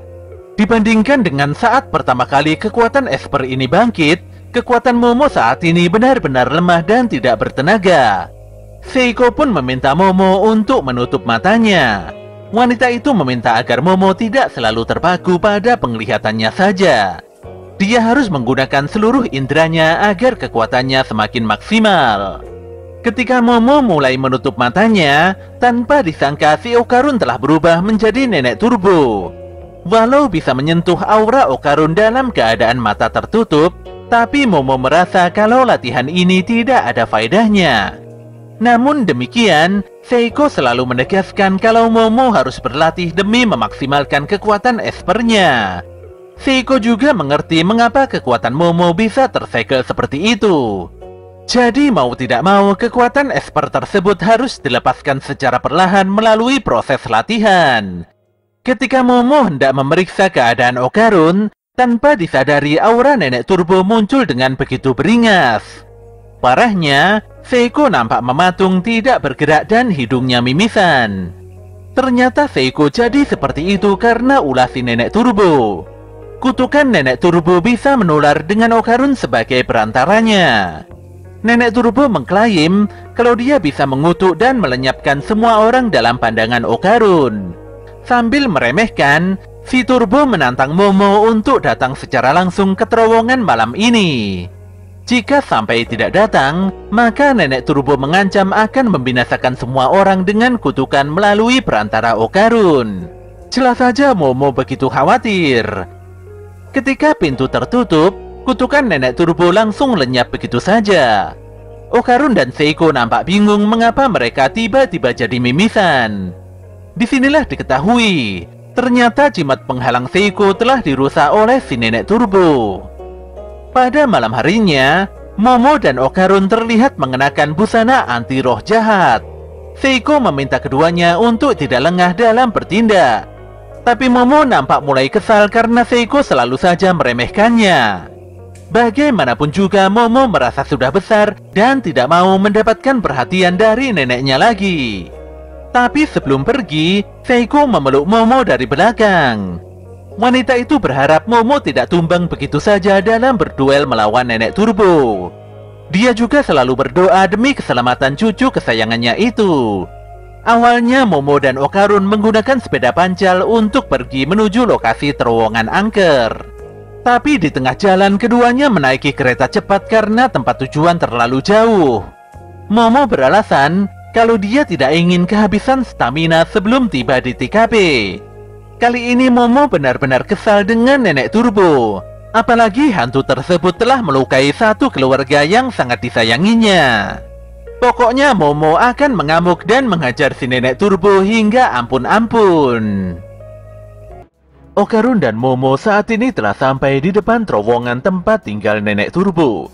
Dibandingkan dengan saat pertama kali kekuatan Esper ini bangkit, kekuatan Momo saat ini benar-benar lemah dan tidak bertenaga. Seiko pun meminta Momo untuk menutup matanya. Wanita itu meminta agar Momo tidak selalu terpaku pada penglihatannya saja. Dia harus menggunakan seluruh inderanya agar kekuatannya semakin maksimal. Ketika Momo mulai menutup matanya, tanpa disangka si Okarun telah berubah menjadi nenek turbo. Walau bisa menyentuh aura Okarun dalam keadaan mata tertutup, tapi Momo merasa kalau latihan ini tidak ada faedahnya. Namun demikian, Seiko selalu menegaskan kalau Momo harus berlatih demi memaksimalkan kekuatan espernya. Seiko juga mengerti mengapa kekuatan Momo bisa tersegel seperti itu. Jadi mau tidak mau kekuatan esper tersebut harus dilepaskan secara perlahan melalui proses latihan. Ketika Momo hendak memeriksa keadaan Okarun, tanpa disadari aura nenek turbo muncul dengan begitu beringas. Parahnya, Seiko nampak mematung tidak bergerak dan hidungnya mimisan. Ternyata Seiko jadi seperti itu karena ulah si nenek turbo. Kutukan nenek turbo bisa menular dengan Okarun sebagai perantaranya. Nenek turbo mengklaim kalau dia bisa mengutuk dan melenyapkan semua orang dalam pandangan Okarun. Sambil meremehkan, si turbo menantang Momo untuk datang secara langsung ke terowongan malam ini. Jika sampai tidak datang, maka nenek turbo mengancam akan membinasakan semua orang dengan kutukan melalui perantara Okarun. Jelas saja Momo begitu khawatir. Ketika pintu tertutup, kutukan nenek turbo langsung lenyap begitu saja. Okarun dan Seiko nampak bingung mengapa mereka tiba-tiba jadi mimisan. Disinilah diketahui, ternyata jimat penghalang Seiko telah dirusak oleh si nenek turbo. Pada malam harinya, Momo dan Okarun terlihat mengenakan busana anti roh jahat. Seiko meminta keduanya untuk tidak lengah dalam bertindak. Tapi Momo nampak mulai kesal karena Seiko selalu saja meremehkannya. Bagaimanapun juga Momo merasa sudah besar dan tidak mau mendapatkan perhatian dari neneknya lagi. Tapi sebelum pergi, Seiko memeluk Momo dari belakang. Wanita itu berharap Momo tidak tumbang begitu saja dalam berduel melawan nenek turbo. Dia juga selalu berdoa demi keselamatan cucu kesayangannya itu. Awalnya Momo dan Okarun menggunakan sepeda pancal untuk pergi menuju lokasi terowongan angker. Tapi di tengah jalan keduanya menaiki kereta cepat karena tempat tujuan terlalu jauh. Momo beralasan kalau dia tidak ingin kehabisan stamina sebelum tiba di TKP. Kali ini Momo benar-benar kesal dengan nenek turbo. Apalagi hantu tersebut telah melukai satu keluarga yang sangat disayanginya. Pokoknya Momo akan mengamuk dan menghajar si nenek turbo hingga ampun-ampun. Okarun dan Momo saat ini telah sampai di depan terowongan tempat tinggal nenek turbo.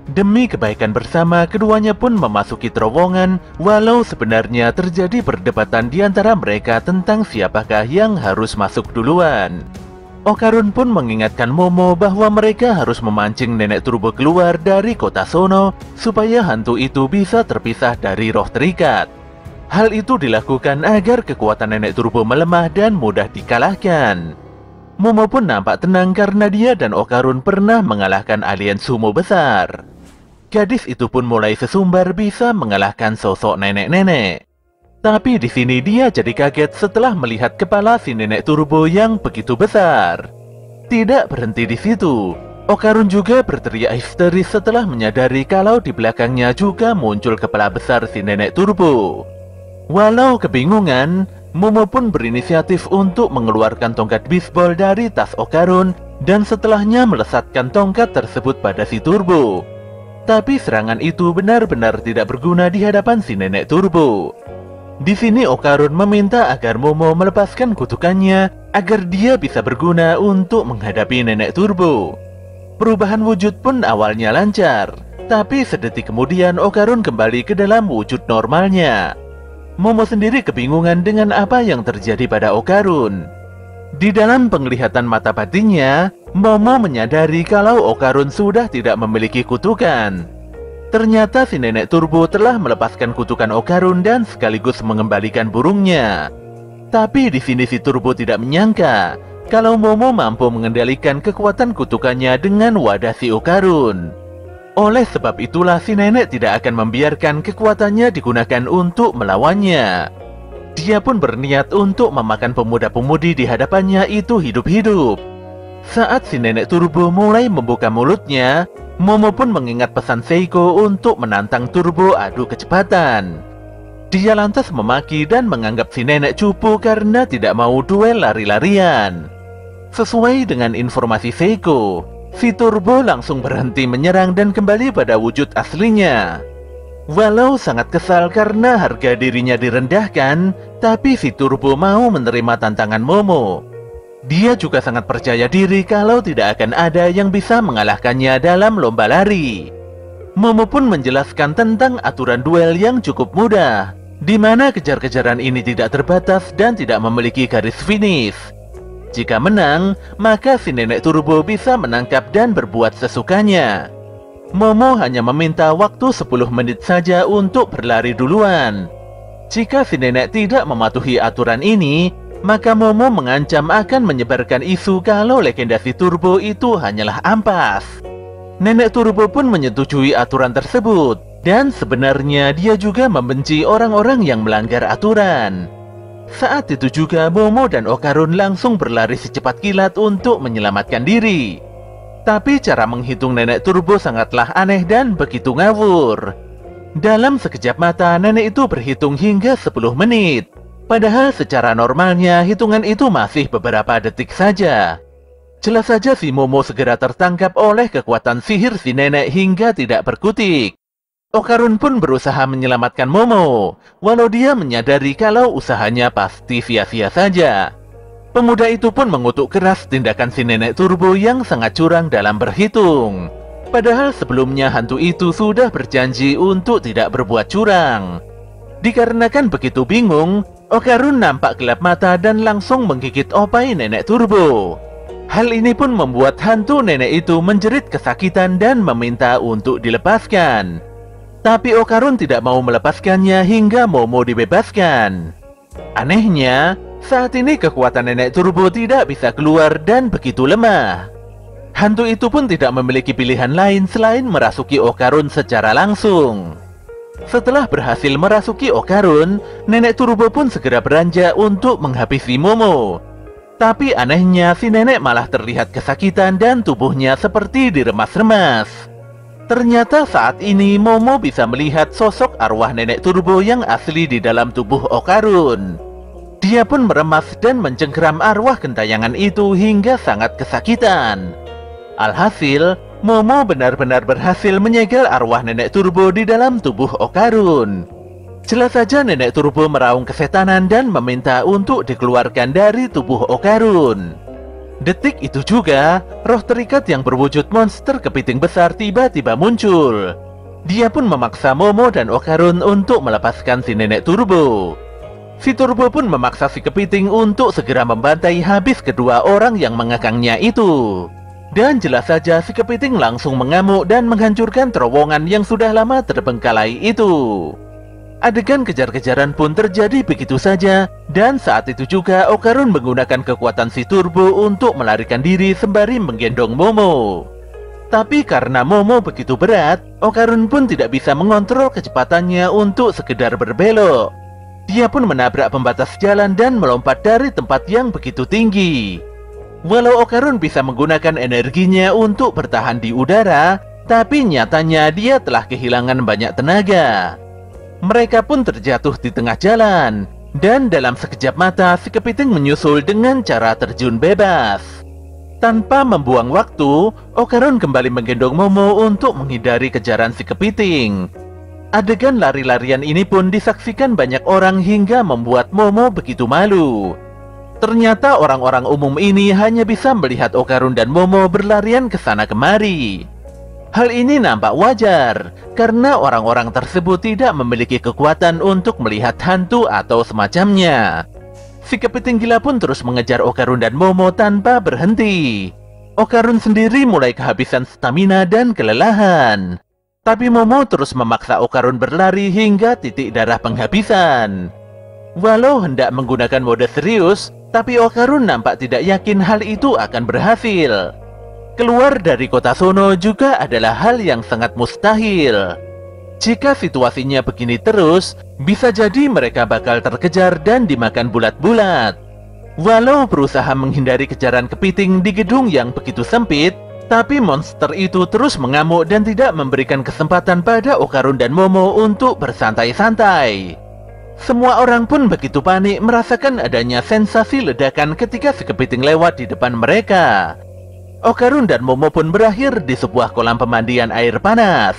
Demi kebaikan bersama, keduanya pun memasuki terowongan, walau sebenarnya terjadi perdebatan di antara mereka tentang siapakah yang harus masuk duluan. Okarun pun mengingatkan Momo bahwa mereka harus memancing nenek turbo keluar dari kota Sono supaya hantu itu bisa terpisah dari roh terikat. Hal itu dilakukan agar kekuatan nenek turbo melemah dan mudah dikalahkan. Momo pun nampak tenang karena dia dan Okarun pernah mengalahkan alien sumo besar. Gadis itu pun mulai sesumbar bisa mengalahkan sosok nenek-nenek. Tapi di sini dia jadi kaget setelah melihat kepala si nenek turbo yang begitu besar. Tidak berhenti di situ, Okarun juga berteriak histeris setelah menyadari kalau di belakangnya juga muncul kepala besar si nenek turbo. Walau kebingungan, Momo pun berinisiatif untuk mengeluarkan tongkat bisbol dari tas Okarun dan setelahnya melesatkan tongkat tersebut pada si turbo. Tapi serangan itu benar-benar tidak berguna di hadapan si nenek turbo. Di sini Okarun meminta agar Momo melepaskan kutukannya agar dia bisa berguna untuk menghadapi nenek turbo. Perubahan wujud pun awalnya lancar, tapi sedetik kemudian Okarun kembali ke dalam wujud normalnya. Momo sendiri kebingungan dengan apa yang terjadi pada Okarun. Di dalam penglihatan mata batinnya, Momo menyadari kalau Okarun sudah tidak memiliki kutukan. Ternyata si nenek turbo telah melepaskan kutukan Okarun dan sekaligus mengembalikan burungnya. Tapi di sini si turbo tidak menyangka kalau Momo mampu mengendalikan kekuatan kutukannya dengan wadah si Okarun. Oleh sebab itulah si nenek tidak akan membiarkan kekuatannya digunakan untuk melawannya. Dia pun berniat untuk memakan pemuda-pemudi di hadapannya itu hidup-hidup. Saat si nenek turbo mulai membuka mulutnya, Momo pun mengingat pesan Seiko untuk menantang Turbo adu kecepatan. Dia lantas memaki dan menganggap si nenek cupu karena tidak mau duel lari-larian. Sesuai dengan informasi Seiko, si Turbo langsung berhenti menyerang dan kembali pada wujud aslinya. Walau sangat kesal karena harga dirinya direndahkan, tapi si Turbo mau menerima tantangan Momo. Dia juga sangat percaya diri kalau tidak akan ada yang bisa mengalahkannya dalam lomba lari. Momo pun menjelaskan tentang aturan duel yang cukup mudah, di mana kejar-kejaran ini tidak terbatas dan tidak memiliki garis finish. Jika menang, maka si nenek Turbo bisa menangkap dan berbuat sesukanya. Momo hanya meminta waktu 10 menit saja untuk berlari duluan. Jika si nenek tidak mematuhi aturan ini, maka Momo mengancam akan menyebarkan isu kalau legenda si Turbo itu hanyalah ampas. Nenek Turbo pun menyetujui aturan tersebut, dan sebenarnya dia juga membenci orang-orang yang melanggar aturan. Saat itu juga Momo dan Okarun langsung berlari secepat kilat untuk menyelamatkan diri. Tapi cara menghitung nenek Turbo sangatlah aneh dan begitu ngawur. Dalam sekejap mata, nenek itu berhitung hingga 10 menit. Padahal secara normalnya hitungan itu masih beberapa detik saja. Jelas saja si Momo segera tertangkap oleh kekuatan sihir si nenek hingga tidak berkutik. Okarun pun berusaha menyelamatkan Momo, walau dia menyadari kalau usahanya pasti sia-sia saja. Pemuda itu pun mengutuk keras tindakan si nenek Turbo yang sangat curang dalam berhitung. Padahal sebelumnya hantu itu sudah berjanji untuk tidak berbuat curang. Dikarenakan begitu bingung, Okarun nampak gelap mata dan langsung menggigit opai nenek Turbo. Hal ini pun membuat hantu nenek itu menjerit kesakitan dan meminta untuk dilepaskan. Tapi Okarun tidak mau melepaskannya hingga Momo dibebaskan. Anehnya, saat ini kekuatan nenek Turbo tidak bisa keluar dan begitu lemah. Hantu itu pun tidak memiliki pilihan lain selain merasuki Okarun secara langsung. Setelah berhasil merasuki Okarun, nenek Turbo pun segera beranjak untuk menghabisi Momo. Tapi anehnya si nenek malah terlihat kesakitan dan tubuhnya seperti diremas-remas. Ternyata saat ini Momo bisa melihat sosok arwah nenek Turbo yang asli di dalam tubuh Okarun. Dia pun meremas dan mencengkeram arwah gentayangan itu hingga sangat kesakitan. Alhasil, Momo benar-benar berhasil menyegel arwah nenek Turbo di dalam tubuh Okarun. Jelas saja nenek Turbo meraung kesetanan dan meminta untuk dikeluarkan dari tubuh Okarun. Detik itu juga, roh terikat yang berwujud monster kepiting besar tiba-tiba muncul. Dia pun memaksa Momo dan Okarun untuk melepaskan si nenek Turbo. Si Turbo pun memaksa si kepiting untuk segera membantai habis kedua orang yang mengekangnya itu. Dan jelas saja si kepiting langsung mengamuk dan menghancurkan terowongan yang sudah lama terbengkalai itu. Adegan kejar-kejaran pun terjadi begitu saja, dan saat itu juga Okarun menggunakan kekuatan si Turbo untuk melarikan diri sembari menggendong Momo. Tapi karena Momo begitu berat, Okarun pun tidak bisa mengontrol kecepatannya untuk sekedar berbelok. Dia pun menabrak pembatas jalan dan melompat dari tempat yang begitu tinggi. Walau Okarun bisa menggunakan energinya untuk bertahan di udara, tapi nyatanya dia telah kehilangan banyak tenaga. Mereka pun terjatuh di tengah jalan, dan dalam sekejap mata si kepiting menyusul dengan cara terjun bebas. Tanpa membuang waktu, Okarun kembali menggendong Momo untuk menghindari kejaran si kepiting. Adegan lari-larian ini pun disaksikan banyak orang hingga membuat Momo begitu malu. Ternyata orang-orang umum ini hanya bisa melihat Okarun dan Momo berlarian ke sana kemari. Hal ini nampak wajar, karena orang-orang tersebut tidak memiliki kekuatan untuk melihat hantu atau semacamnya. Si kepiting gila pun terus mengejar Okarun dan Momo tanpa berhenti. Okarun sendiri mulai kehabisan stamina dan kelelahan. Tapi Momo terus memaksa Okarun berlari hingga titik darah penghabisan. Walau hendak menggunakan mode serius, tapi Okarun nampak tidak yakin hal itu akan berhasil. Keluar dari kota Sono juga adalah hal yang sangat mustahil. Jika situasinya begini terus, bisa jadi mereka bakal terkejar dan dimakan bulat-bulat. Walau berusaha menghindari kejaran kepiting di gedung yang begitu sempit, Tapi monster itu terus mengamuk dan tidak memberikan kesempatan pada Okarun dan Momo untuk bersantai-santai. Semua orang pun begitu panik merasakan adanya sensasi ledakan ketika si kepiting lewat di depan mereka. Okarun dan Momo pun berakhir di sebuah kolam pemandian air panas.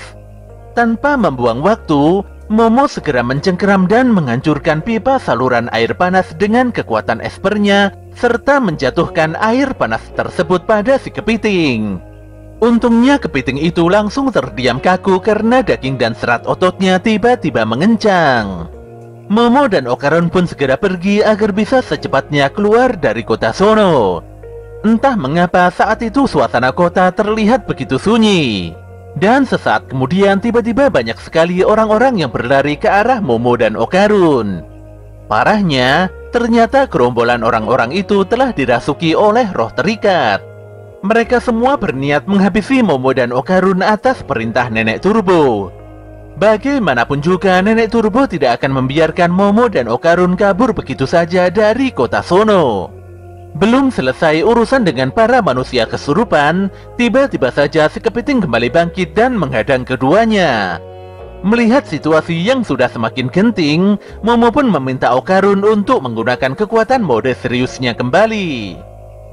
Tanpa membuang waktu, Momo segera mencengkeram dan menghancurkan pipa saluran air panas dengan kekuatan espernya, serta menjatuhkan air panas tersebut pada si kepiting. Untungnya kepiting itu langsung terdiam kaku karena daging dan serat ototnya tiba-tiba mengencang. Momo dan Okarun pun segera pergi agar bisa secepatnya keluar dari kota Sono. Entah mengapa saat itu suasana kota terlihat begitu sunyi. Dan sesaat kemudian tiba-tiba banyak sekali orang-orang yang berlari ke arah Momo dan Okarun. Parahnya, ternyata gerombolan orang-orang itu telah dirasuki oleh roh terikat. Mereka semua berniat menghabisi Momo dan Okarun atas perintah Nenek Turbo. Bagaimanapun juga Nenek Turbo tidak akan membiarkan Momo dan Okarun kabur begitu saja dari kota Sono. Belum selesai urusan dengan para manusia kesurupan, tiba-tiba saja si kepiting kembali bangkit dan menghadang keduanya. Melihat situasi yang sudah semakin genting, Momo pun meminta Okarun untuk menggunakan kekuatan mode seriusnya kembali.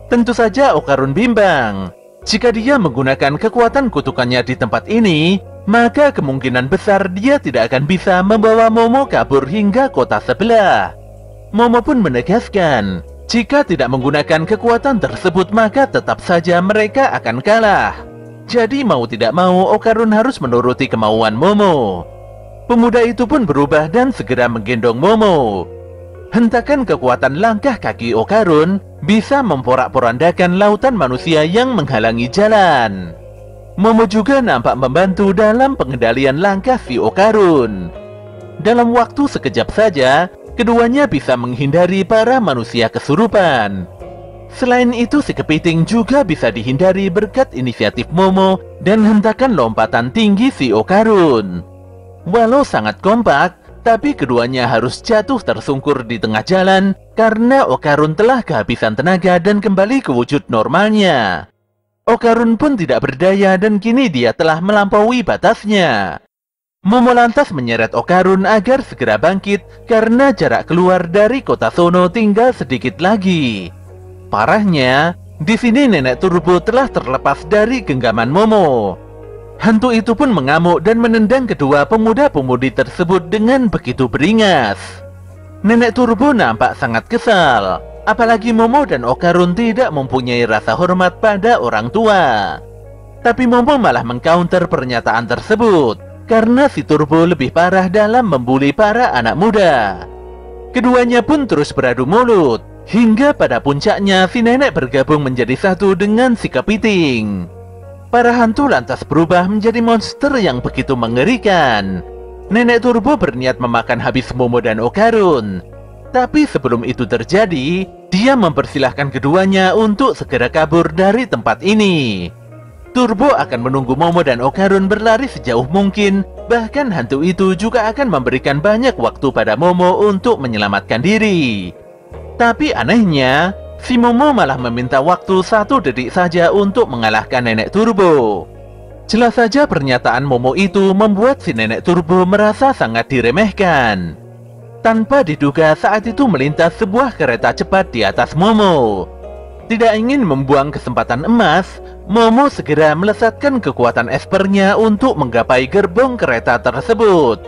Tentu saja Okarun bimbang. Jika dia menggunakan kekuatan kutukannya di tempat ini, maka kemungkinan besar dia tidak akan bisa membawa Momo kabur hingga kota sebelah. Momo pun menegaskan, jika tidak menggunakan kekuatan tersebut maka tetap saja mereka akan kalah. Jadi mau tidak mau Okarun harus menuruti kemauan Momo. Pemuda itu pun berubah dan segera menggendong Momo. Hentakan kekuatan langkah kaki Okarun bisa memporak-porandakan lautan manusia yang menghalangi jalan. Momo juga nampak membantu dalam pengendalian langkah si Okarun. Dalam waktu sekejap saja, keduanya bisa menghindari para manusia kesurupan. Selain itu, si kepiting juga bisa dihindari berkat inisiatif Momo dan hentakan lompatan tinggi si Okarun. Walau sangat kompak, tapi keduanya harus jatuh tersungkur di tengah jalan karena Okarun telah kehabisan tenaga dan kembali ke wujud normalnya. Okarun pun tidak berdaya dan kini dia telah melampaui batasnya. Momo lantas menyeret Okarun agar segera bangkit karena jarak keluar dari kota Sono tinggal sedikit lagi. Parahnya, di sini Nenek Turbo telah terlepas dari genggaman Momo. Hantu itu pun mengamuk dan menendang kedua pemuda-pemudi tersebut dengan begitu beringas. Nenek Turbo nampak sangat kesal, apalagi Momo dan Okarun tidak mempunyai rasa hormat pada orang tua. Tapi Momo malah mengcounter pernyataan tersebut, karena si Turbo lebih parah dalam membuli para anak muda. Keduanya pun terus beradu mulut, hingga pada puncaknya si nenek bergabung menjadi satu dengan si kepiting. Para hantu lantas berubah menjadi monster yang begitu mengerikan. Nenek Turbo berniat memakan habis Momo dan Okarun. Tapi sebelum itu terjadi, dia mempersilahkan keduanya untuk segera kabur dari tempat ini. Turbo akan menunggu Momo dan Okarun berlari sejauh mungkin. Bahkan hantu itu juga akan memberikan banyak waktu pada Momo untuk menyelamatkan diri. Tapi anehnya, si Momo malah meminta waktu 1 detik saja untuk mengalahkan Nenek Turbo. Jelas saja pernyataan Momo itu membuat si Nenek Turbo merasa sangat diremehkan. Tanpa diduga saat itu melintas sebuah kereta cepat di atas Momo. Tidak ingin membuang kesempatan emas, Momo segera melesatkan kekuatan espernya untuk menggapai gerbong kereta tersebut.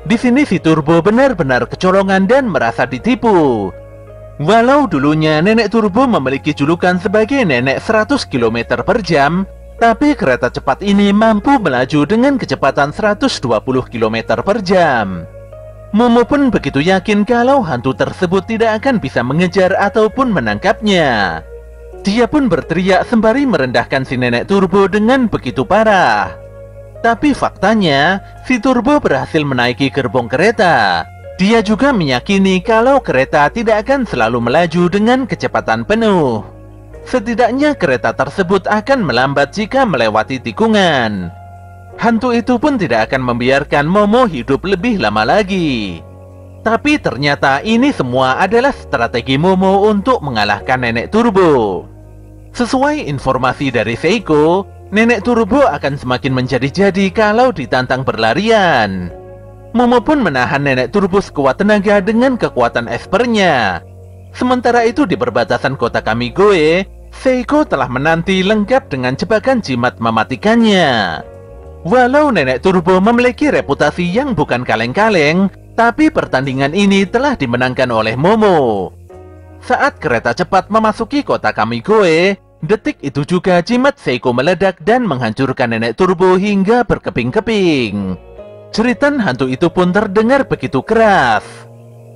Di sini si Turbo benar-benar kecolongan dan merasa ditipu. Walau dulunya Nenek Turbo memiliki julukan sebagai Nenek 100 km per jam, tapi kereta cepat ini mampu melaju dengan kecepatan 120 km per jam. Momo pun begitu yakin kalau hantu tersebut tidak akan bisa mengejar ataupun menangkapnya. Dia pun berteriak sembari merendahkan si Nenek Turbo dengan begitu parah. Tapi faktanya, si Turbo berhasil menaiki gerbong kereta. Dia juga meyakini kalau kereta tidak akan selalu melaju dengan kecepatan penuh. Setidaknya kereta tersebut akan melambat jika melewati tikungan. Hantu itu pun tidak akan membiarkan Momo hidup lebih lama lagi. Tapi ternyata ini semua adalah strategi Momo untuk mengalahkan Nenek Turbo. Sesuai informasi dari Seiko, Nenek Turbo akan semakin menjadi-jadi kalau ditantang berlarian. Momo pun menahan Nenek Turbo sekuat tenaga dengan kekuatan espernya. Sementara itu di perbatasan kota Kamigoe, Seiko telah menanti lengkap dengan jebakan jimat mematikannya. Walau Nenek Turbo memiliki reputasi yang bukan kaleng-kaleng, tapi pertandingan ini telah dimenangkan oleh Momo. Saat kereta cepat memasuki kota Kamigoe, detik itu juga jimat Seiko meledak dan menghancurkan Nenek Turbo hingga berkeping-keping. Jeritan hantu itu pun terdengar begitu keras.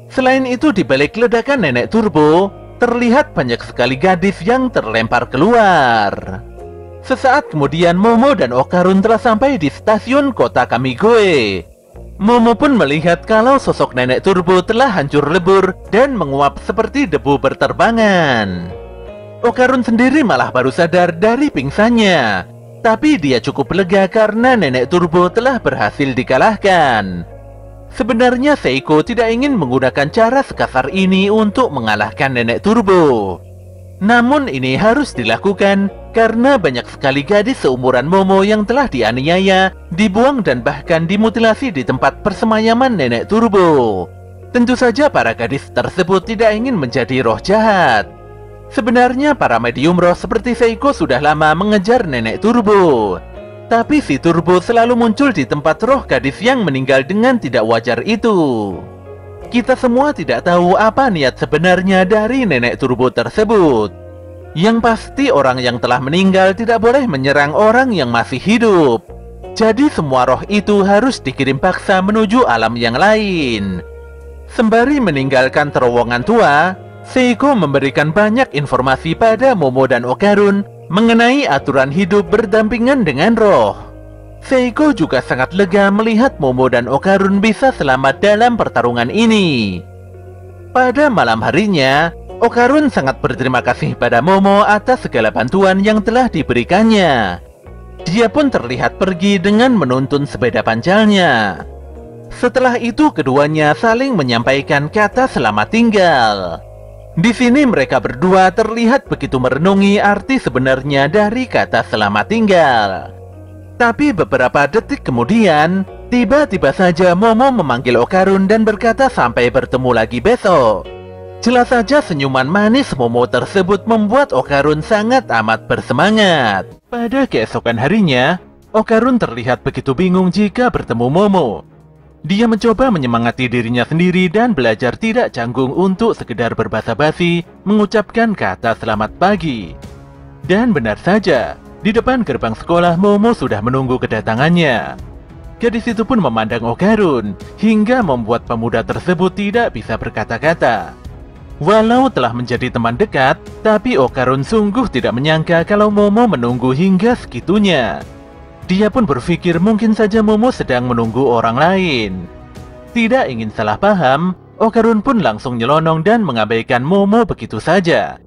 Selain itu, di balik ledakan Nenek Turbo, terlihat banyak sekali gadis yang terlempar keluar. Sesaat kemudian Momo dan Okarun telah sampai di stasiun kota Kamigoe. Momo pun melihat kalau sosok Nenek Turbo telah hancur lebur dan menguap seperti debu berterbangan. Okarun sendiri malah baru sadar dari pingsannya. Tapi dia cukup lega karena Nenek Turbo telah berhasil dikalahkan. Sebenarnya Seiko tidak ingin menggunakan cara sekasar ini untuk mengalahkan Nenek Turbo. Namun ini harus dilakukan karena banyak sekali gadis seumuran Momo yang telah dianiaya, dibuang dan bahkan dimutilasi di tempat persemayaman Nenek Turbo. Tentu saja para gadis tersebut tidak ingin menjadi roh jahat. Sebenarnya para medium roh seperti Seiko sudah lama mengejar Nenek Turbo. Tapi si Turbo selalu muncul di tempat roh gadis yang meninggal dengan tidak wajar itu. Kita semua tidak tahu apa niat sebenarnya dari Nenek Turbo tersebut. Yang pasti orang yang telah meninggal tidak boleh menyerang orang yang masih hidup. Jadi semua roh itu harus dikirim paksa menuju alam yang lain. Sembari meninggalkan terowongan tua, Seiko memberikan banyak informasi pada Momo dan Okarun mengenai aturan hidup berdampingan dengan roh. Seiko juga sangat lega melihat Momo dan Okarun bisa selamat dalam pertarungan ini. Pada malam harinya, Okarun sangat berterima kasih pada Momo atas segala bantuan yang telah diberikannya. Dia pun terlihat pergi dengan menuntun sepeda panjalnya. Setelah itu keduanya saling menyampaikan kata selamat tinggal. Di sini mereka berdua terlihat begitu merenungi arti sebenarnya dari kata selamat tinggal. Tapi beberapa detik kemudian, tiba-tiba saja Momo memanggil Okarun dan berkata sampai bertemu lagi besok. Jelas saja senyuman manis Momo tersebut membuat Okarun sangat amat bersemangat. Pada keesokan harinya, Okarun terlihat begitu bingung jika bertemu Momo. Dia mencoba menyemangati dirinya sendiri dan belajar tidak canggung untuk sekedar berbasa-basi mengucapkan kata selamat pagi. Dan benar saja, di depan gerbang sekolah Momo sudah menunggu kedatangannya. Gadis itu pun memandang Okarun hingga membuat pemuda tersebut tidak bisa berkata-kata. Walau telah menjadi teman dekat, tapi Okarun sungguh tidak menyangka kalau Momo menunggu hingga segitunya. Dia pun berpikir mungkin saja Momo sedang menunggu orang lain. Tidak ingin salah paham, Okarun pun langsung nyelonong dan mengabaikan Momo begitu saja.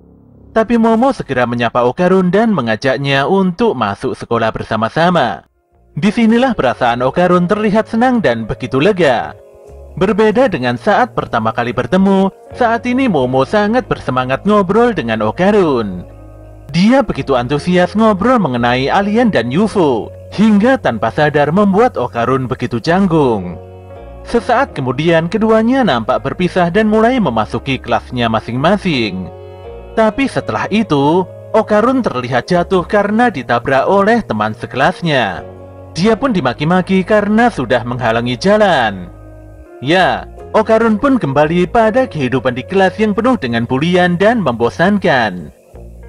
Tapi Momo segera menyapa Okarun dan mengajaknya untuk masuk sekolah bersama-sama. Disinilah perasaan Okarun terlihat senang dan begitu lega. Berbeda dengan saat pertama kali bertemu, saat ini Momo sangat bersemangat ngobrol dengan Okarun. Dia begitu antusias ngobrol mengenai alien dan UFO, hingga tanpa sadar membuat Okarun begitu canggung. Sesaat kemudian keduanya nampak berpisah dan mulai memasuki kelasnya masing-masing. Tapi setelah itu, Okarun terlihat jatuh karena ditabrak oleh teman sekelasnya. Dia pun dimaki-maki karena sudah menghalangi jalan. Ya, Okarun pun kembali pada kehidupan di kelas yang penuh dengan bulian dan membosankan.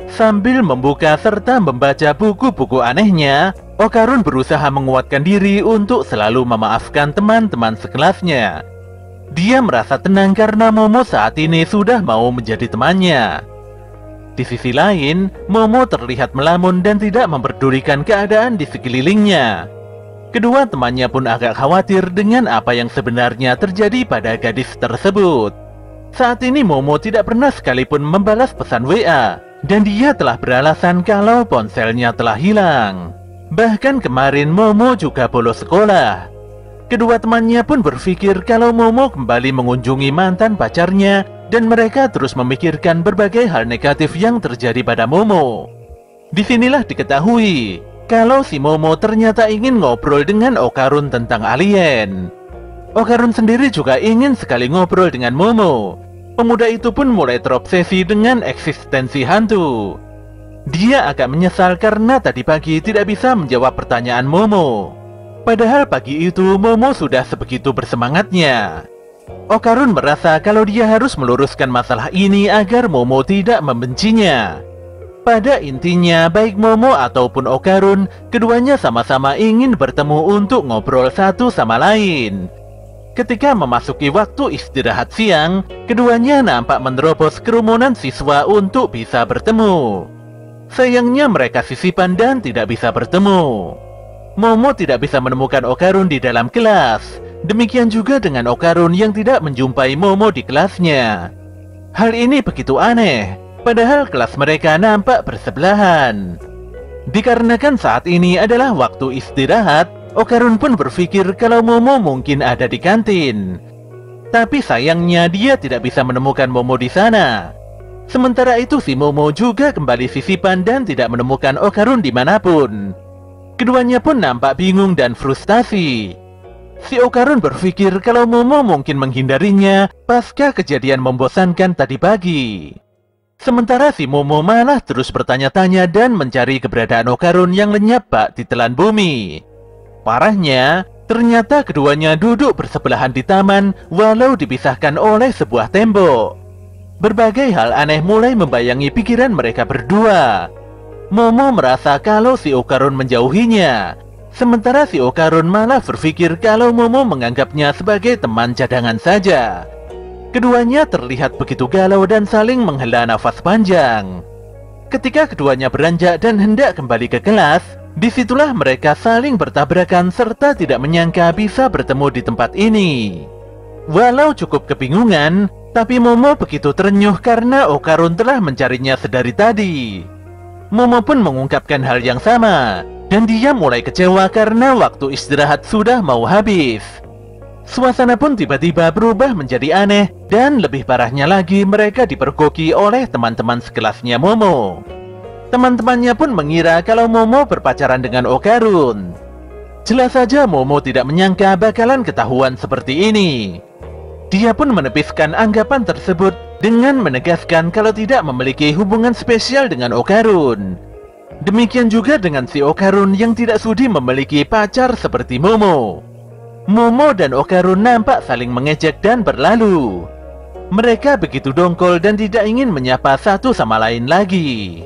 Sambil membuka serta membaca buku-buku anehnya, Okarun berusaha menguatkan diri untuk selalu memaafkan teman-teman sekelasnya. Dia merasa tenang karena Momo saat ini sudah mau menjadi temannya. Di sisi lain, Momo terlihat melamun dan tidak memperdulikan keadaan di sekelilingnya. Kedua temannya pun agak khawatir dengan apa yang sebenarnya terjadi pada gadis tersebut. Saat ini Momo tidak pernah sekalipun membalas pesan WA, dan dia telah beralasan kalau ponselnya telah hilang. Bahkan kemarin Momo juga bolos sekolah. Kedua temannya pun berpikir kalau Momo kembali mengunjungi mantan pacarnya, dan mereka terus memikirkan berbagai hal negatif yang terjadi pada Momo. Disinilah diketahui kalau si Momo ternyata ingin ngobrol dengan Okarun tentang alien. Okarun sendiri juga ingin sekali ngobrol dengan Momo. Pemuda itu pun mulai terobsesi dengan eksistensi hantu. Dia agak menyesal karena tadi pagi tidak bisa menjawab pertanyaan Momo. Padahal pagi itu Momo sudah sebegitu bersemangatnya. Okarun merasa kalau dia harus meluruskan masalah ini agar Momo tidak membencinya. Pada intinya, baik Momo ataupun Okarun, keduanya sama-sama ingin bertemu untuk ngobrol satu sama lain. Ketika memasuki waktu istirahat siang, keduanya nampak menerobos kerumunan siswa untuk bisa bertemu. Sayangnya mereka sisipan dan tidak bisa bertemu. Momo tidak bisa menemukan Okarun di dalam kelas. Demikian juga dengan Okarun yang tidak menjumpai Momo di kelasnya. Hal ini begitu aneh, padahal kelas mereka nampak bersebelahan. Dikarenakan saat ini adalah waktu istirahat, Okarun pun berpikir kalau Momo mungkin ada di kantin. Tapi sayangnya dia tidak bisa menemukan Momo di sana. Sementara itu si Momo juga kembali sisipan dan tidak menemukan Okarun dimanapun. Keduanya pun nampak bingung dan frustasi. Si Okarun berpikir kalau Momo mungkin menghindarinya pasca kejadian membosankan tadi pagi. Sementara si Momo malah terus bertanya-tanya dan mencari keberadaan Okarun yang lenyap bak di telan bumi. Parahnya, ternyata keduanya duduk bersebelahan di taman walau dipisahkan oleh sebuah tembok. Berbagai hal aneh mulai membayangi pikiran mereka berdua. Momo merasa kalau si Okarun menjauhinya, sementara si Okarun malah berpikir kalau Momo menganggapnya sebagai teman cadangan saja. Keduanya terlihat begitu galau dan saling menghela nafas panjang. Ketika keduanya beranjak dan hendak kembali ke kelas, disitulah mereka saling bertabrakan serta tidak menyangka bisa bertemu di tempat ini. Walau cukup kebingungan, tapi Momo begitu terenyuh karena Okarun telah mencarinya sedari tadi. Momo pun mengungkapkan hal yang sama, dan dia mulai kecewa karena waktu istirahat sudah mau habis. Suasana pun tiba-tiba berubah menjadi aneh, dan lebih parahnya lagi mereka dipergoki oleh teman-teman sekelasnya Momo. Teman-temannya pun mengira kalau Momo berpacaran dengan Okarun. Jelas saja Momo tidak menyangka bakalan ketahuan seperti ini. Dia pun menepiskan anggapan tersebut dengan menegaskan kalau tidak memiliki hubungan spesial dengan Okarun. Demikian juga dengan si Okarun yang tidak sudi memiliki pacar seperti Momo. Momo dan Okarun nampak saling mengejek dan berlalu. Mereka begitu dongkol dan tidak ingin menyapa satu sama lain lagi.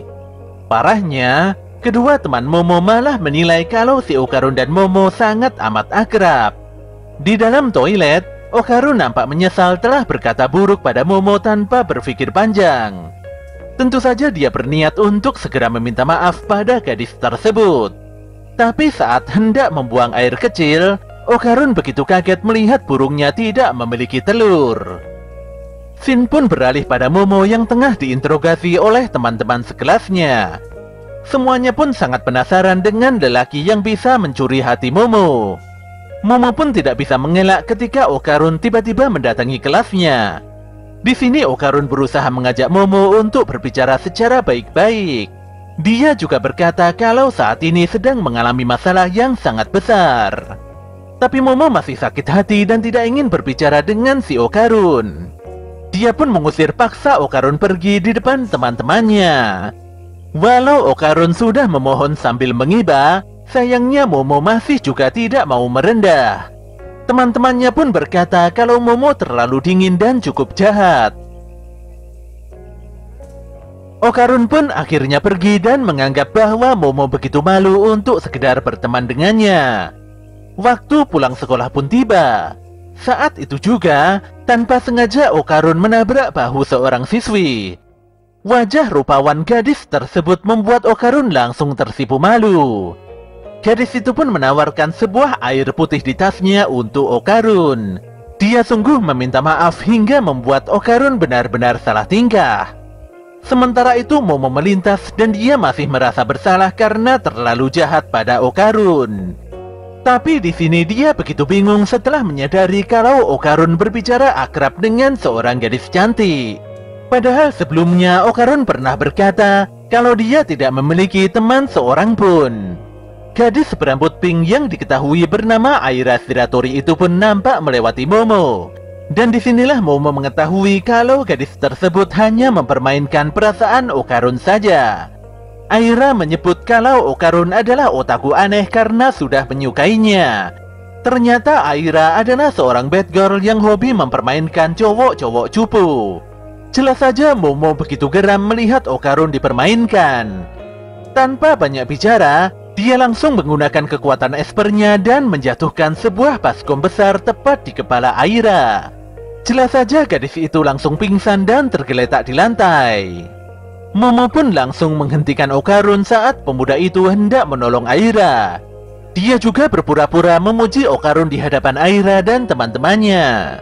Parahnya, kedua teman Momo malah menilai kalau si Okarun dan Momo sangat amat akrab. Di dalam toilet, Okarun nampak menyesal telah berkata buruk pada Momo tanpa berpikir panjang. Tentu saja dia berniat untuk segera meminta maaf pada gadis tersebut. Tapi saat hendak membuang air kecil, Okarun begitu kaget melihat burungnya tidak memiliki telur. Shin pun beralih pada Momo yang tengah diinterogasi oleh teman-teman sekelasnya. Semuanya pun sangat penasaran dengan lelaki yang bisa mencuri hati Momo. Momo pun tidak bisa mengelak ketika Okarun tiba-tiba mendatangi kelasnya. Di sini Okarun berusaha mengajak Momo untuk berbicara secara baik-baik. Dia juga berkata kalau saat ini sedang mengalami masalah yang sangat besar. Tapi Momo masih sakit hati dan tidak ingin berbicara dengan si Okarun. Dia pun mengusir paksa Okarun pergi di depan teman-temannya. Walau Okarun sudah memohon sambil mengiba, sayangnya Momo masih juga tidak mau merendah. Teman-temannya pun berkata kalau Momo terlalu dingin dan cukup jahat. Okarun pun akhirnya pergi dan menganggap bahwa Momo begitu malu untuk sekedar berteman dengannya. Waktu pulang sekolah pun tiba. Saat itu juga, tanpa sengaja Okarun menabrak bahu seorang siswi. Wajah rupawan gadis tersebut membuat Okarun langsung tersipu malu. Gadis itu pun menawarkan sebuah air putih di tasnya untuk Okarun. Dia sungguh meminta maaf hingga membuat Okarun benar-benar salah tingkah. Sementara itu Momo melintas dan dia masih merasa bersalah karena terlalu jahat pada Okarun. Tapi di sini dia begitu bingung setelah menyadari kalau Okarun berbicara akrab dengan seorang gadis cantik. Padahal sebelumnya Okarun pernah berkata kalau dia tidak memiliki teman seorang pun. Gadis berambut pink yang diketahui bernama Aira Shiratori itu pun nampak melewati Momo. Dan disinilah Momo mengetahui kalau gadis tersebut hanya mempermainkan perasaan Okarun saja. Aira menyebut kalau Okarun adalah otaku aneh karena sudah menyukainya. Ternyata Aira adalah seorang bad girl yang hobi mempermainkan cowok-cowok cupu. Jelas saja Momo begitu geram melihat Okarun dipermainkan. Tanpa banyak bicara, dia langsung menggunakan kekuatan espernya dan menjatuhkan sebuah baskom besar tepat di kepala Aira. Jelas saja gadis itu langsung pingsan dan tergeletak di lantai. Momo pun langsung menghentikan Okarun saat pemuda itu hendak menolong Aira. Dia juga berpura-pura memuji Okarun di hadapan Aira dan teman-temannya.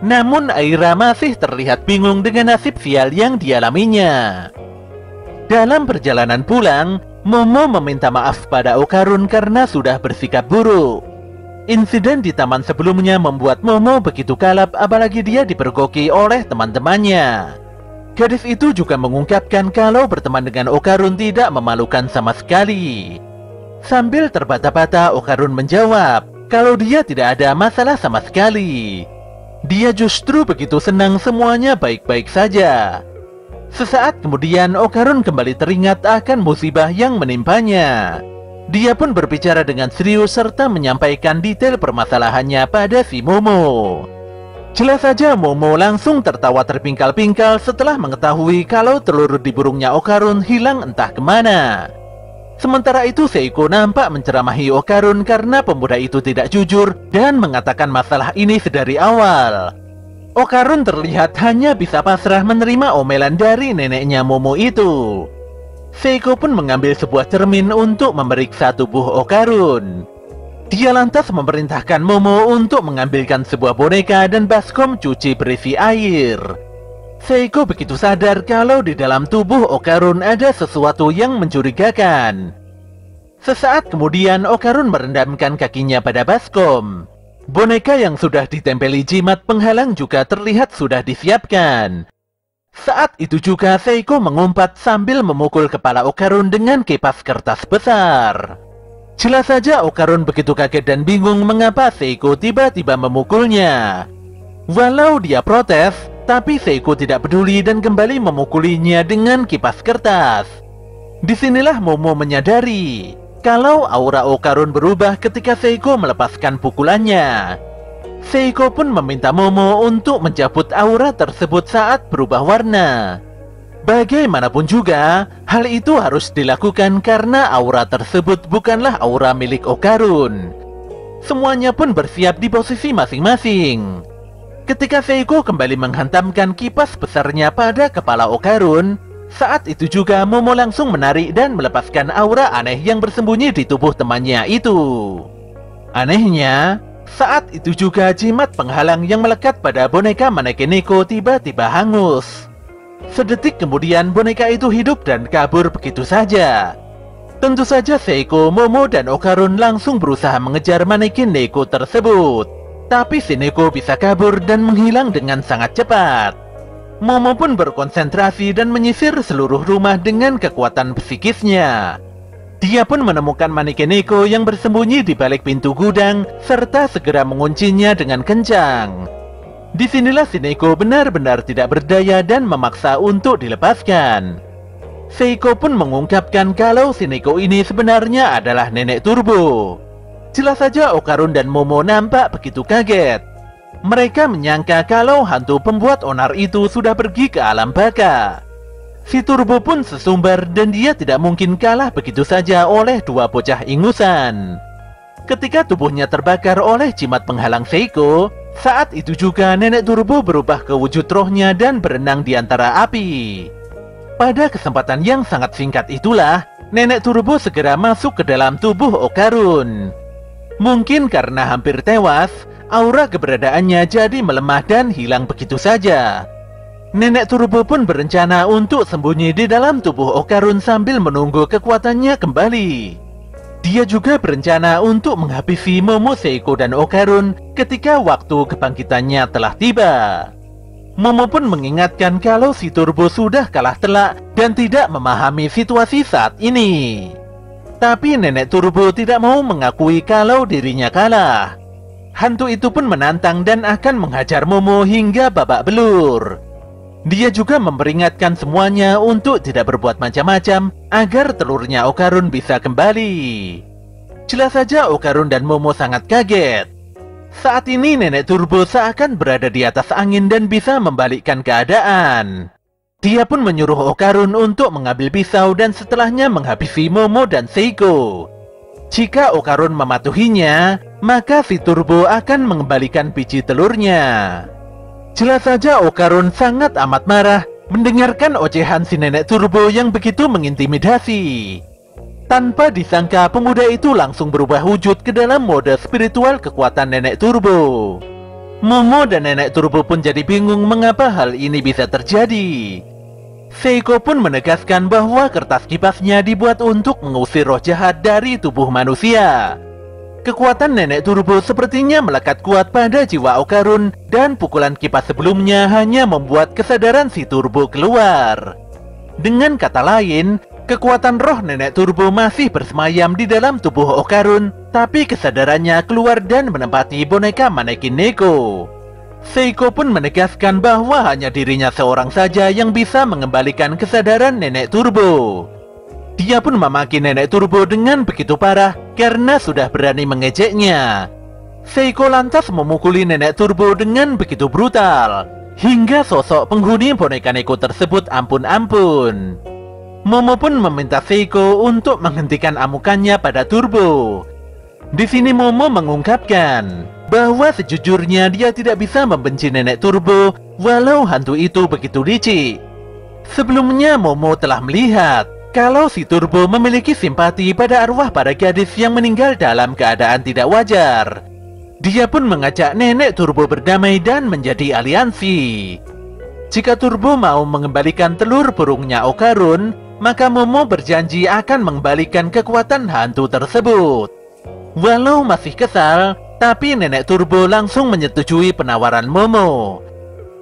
Namun Aira masih terlihat bingung dengan nasib sial yang dialaminya. Dalam perjalanan pulang, Momo meminta maaf pada Okarun karena sudah bersikap buruk. Insiden di taman sebelumnya membuat Momo begitu kalap, apalagi dia dipergoki oleh teman-temannya. Gadis itu juga mengungkapkan kalau berteman dengan Okarun tidak memalukan sama sekali. Sambil terbata-bata, Okarun menjawab kalau dia tidak ada masalah sama sekali. Dia justru begitu senang semuanya baik-baik saja. Sesaat kemudian Okarun kembali teringat akan musibah yang menimpanya. Dia pun berbicara dengan serius serta menyampaikan detail permasalahannya pada si Momo. Jelas saja Momo langsung tertawa terpingkal-pingkal setelah mengetahui kalau telur di burungnya Okarun hilang entah kemana. Sementara itu Seiko nampak menceramahi Okarun karena pemuda itu tidak jujur dan mengatakan masalah ini sedari awal. Okarun terlihat hanya bisa pasrah menerima omelan dari neneknya Momo itu. Seiko pun mengambil sebuah cermin untuk memeriksa tubuh Okarun. Dia lantas memerintahkan Momo untuk mengambilkan sebuah boneka dan baskom cuci berisi air. Seiko begitu sadar kalau di dalam tubuh Okarun ada sesuatu yang mencurigakan. Sesaat kemudian Okarun merendamkan kakinya pada baskom. Boneka yang sudah ditempeli jimat penghalang juga terlihat sudah disiapkan. Saat itu juga Seiko mengumpat sambil memukul kepala Okarun dengan kipas kertas besar. Jelas saja Okarun begitu kaget dan bingung mengapa Seiko tiba-tiba memukulnya. Walau dia protes, tapi Seiko tidak peduli dan kembali memukulinya dengan kipas kertas. Disinilah Momo menyadari kalau aura Okarun berubah ketika Seiko melepaskan pukulannya. Seiko pun meminta Momo untuk mencabut aura tersebut saat berubah warna. Bagaimanapun juga, hal itu harus dilakukan karena aura tersebut bukanlah aura milik Okarun. Semuanya pun bersiap di posisi masing-masing. Ketika Seiko kembali menghantamkan kipas besarnya pada kepala Okarun, saat itu juga Momo langsung menarik dan melepaskan aura aneh yang bersembunyi di tubuh temannya itu. Anehnya, saat itu juga jimat penghalang yang melekat pada boneka maneken Neko tiba-tiba hangus. Sedetik kemudian boneka itu hidup dan kabur begitu saja. Tentu saja Seiko, Momo, dan Okarun langsung berusaha mengejar maneken Neko tersebut. Tapi si Neko bisa kabur dan menghilang dengan sangat cepat. Momo pun berkonsentrasi dan menyisir seluruh rumah dengan kekuatan psikisnya. Dia pun menemukan maneken Neko yang bersembunyi di balik pintu gudang serta segera menguncinya dengan kencang. Disinilah si Neko benar-benar tidak berdaya dan memaksa untuk dilepaskan. Seiko pun mengungkapkan kalau si Neko ini sebenarnya adalah nenek Turbo. Jelas saja Okarun dan Momo nampak begitu kaget. Mereka menyangka kalau hantu pembuat onar itu sudah pergi ke alam baka. Si Turbo pun sesumbar dan dia tidak mungkin kalah begitu saja oleh dua bocah ingusan. Ketika tubuhnya terbakar oleh jimat penghalang Seiko, saat itu juga nenek Turbo berubah ke wujud rohnya dan berenang di antara api. Pada kesempatan yang sangat singkat itulah, nenek Turbo segera masuk ke dalam tubuh Okarun. Mungkin karena hampir tewas, aura keberadaannya jadi melemah dan hilang begitu saja. Nenek Turbo pun berencana untuk sembunyi di dalam tubuh Okarun sambil menunggu kekuatannya kembali. Dia juga berencana untuk menghabisi Momo, Seiko, dan Okarun ketika waktu kebangkitannya telah tiba. Momo pun mengingatkan kalau si Turbo sudah kalah telak dan tidak memahami situasi saat ini. Tapi Nenek Turbo tidak mau mengakui kalau dirinya kalah. Hantu itu pun menantang dan akan menghajar Momo hingga babak belur. Dia juga memperingatkan semuanya untuk tidak berbuat macam-macam agar telurnya Okarun bisa kembali. Jelas saja Okarun dan Momo sangat kaget. Saat ini Nenek Turbo seakan berada di atas angin dan bisa membalikkan keadaan. Dia pun menyuruh Okarun untuk mengambil pisau dan setelahnya menghabisi Momo dan Seiko. Jika Okarun mematuhinya, maka si Turbo akan mengembalikan biji telurnya. Jelas saja Okarun sangat amat marah mendengarkan ocehan si Nenek Turbo yang begitu mengintimidasi. Tanpa disangka, pemuda itu langsung berubah wujud ke dalam mode spiritual kekuatan Nenek Turbo. Momo dan Nenek Turbo pun jadi bingung mengapa hal ini bisa terjadi. Seiko pun menegaskan bahwa kertas kipasnya dibuat untuk mengusir roh jahat dari tubuh manusia. Kekuatan Nenek Turbo sepertinya melekat kuat pada jiwa Okarun dan pukulan kipas sebelumnya hanya membuat kesadaran si Turbo keluar. Dengan kata lain, kekuatan roh Nenek Turbo masih bersemayam di dalam tubuh Okarun, tapi kesadarannya keluar dan menempati boneka manekin Neko. Seiko pun menegaskan bahwa hanya dirinya seorang saja yang bisa mengembalikan kesadaran Nenek Turbo. Dia pun memaki Nenek Turbo dengan begitu parah karena sudah berani mengejeknya. Seiko lantas memukuli Nenek Turbo dengan begitu brutal, hingga sosok penghuni boneka Neko tersebut ampun-ampun. Momo pun meminta Seiko untuk menghentikan amukannya pada Turbo. Di sini Momo mengungkapkan bahwa sejujurnya dia tidak bisa membenci Nenek Turbo walau hantu itu begitu licik. Sebelumnya Momo telah melihat kalau si Turbo memiliki simpati pada arwah para gadis yang meninggal dalam keadaan tidak wajar. Dia pun mengajak Nenek Turbo berdamai dan menjadi aliansi. Jika Turbo mau mengembalikan telur burungnya Okarun, maka Momo berjanji akan mengembalikan kekuatan hantu tersebut. Walau masih kesal, tapi Nenek Turbo langsung menyetujui penawaran Momo.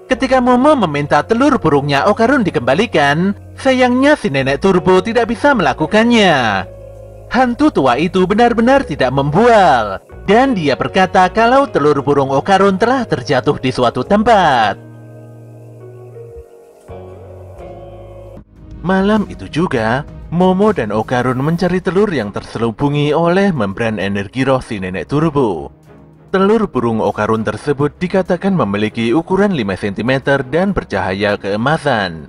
Ketika Momo meminta telur burungnya Okarun dikembalikan, sayangnya si Nenek Turbo tidak bisa melakukannya. Hantu tua itu benar-benar tidak membual, dan dia berkata kalau telur burung Okarun telah terjatuh di suatu tempat. Malam itu juga, Momo dan Okarun mencari telur yang terselubungi oleh membran energi roh si Nenek Turbo. Telur burung Okarun tersebut dikatakan memiliki ukuran 5 cm dan bercahaya keemasan.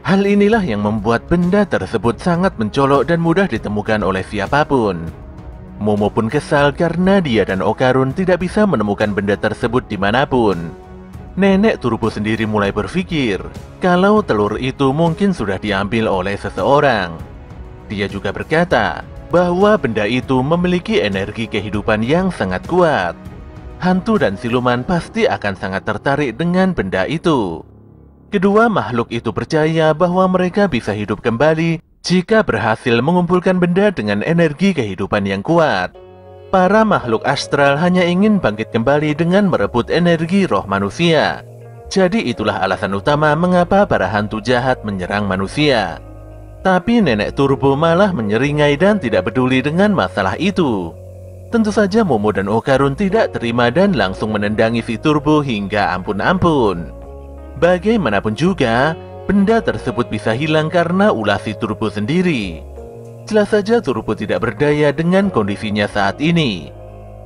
Hal inilah yang membuat benda tersebut sangat mencolok dan mudah ditemukan oleh siapapun. Momo pun kesal karena dia dan Okarun tidak bisa menemukan benda tersebut dimanapun. Nenek Turbo sendiri mulai berpikir kalau telur itu mungkin sudah diambil oleh seseorang. Dia juga berkata bahwa benda itu memiliki energi kehidupan yang sangat kuat. Hantu dan siluman pasti akan sangat tertarik dengan benda itu. Kedua makhluk itu percaya bahwa mereka bisa hidup kembali jika berhasil mengumpulkan benda dengan energi kehidupan yang kuat. Para makhluk astral hanya ingin bangkit kembali dengan merebut energi roh manusia. Jadi itulah alasan utama mengapa para hantu jahat menyerang manusia. Tapi Nenek Turbo malah menyeringai dan tidak peduli dengan masalah itu. Tentu saja Momo dan Okarun tidak terima dan langsung menendangi si Turbo hingga ampun-ampun. Bagaimanapun juga, benda tersebut bisa hilang karena ulah si Turbo sendiri. Jelas saja Turbo tidak berdaya dengan kondisinya saat ini.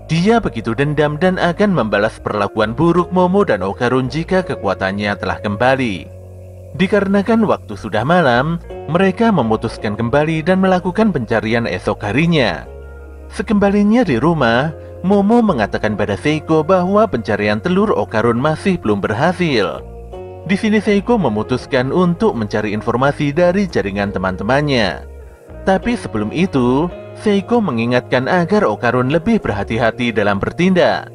Dia begitu dendam dan akan membalas perlakuan buruk Momo dan Okarun jika kekuatannya telah kembali. Dikarenakan waktu sudah malam, mereka memutuskan kembali dan melakukan pencarian esok harinya. Sekembalinya di rumah, Momo mengatakan pada Seiko bahwa pencarian telur Okarun masih belum berhasil. Di sini Seiko memutuskan untuk mencari informasi dari jaringan teman-temannya. Tapi sebelum itu, Seiko mengingatkan agar Okarun lebih berhati-hati dalam bertindak.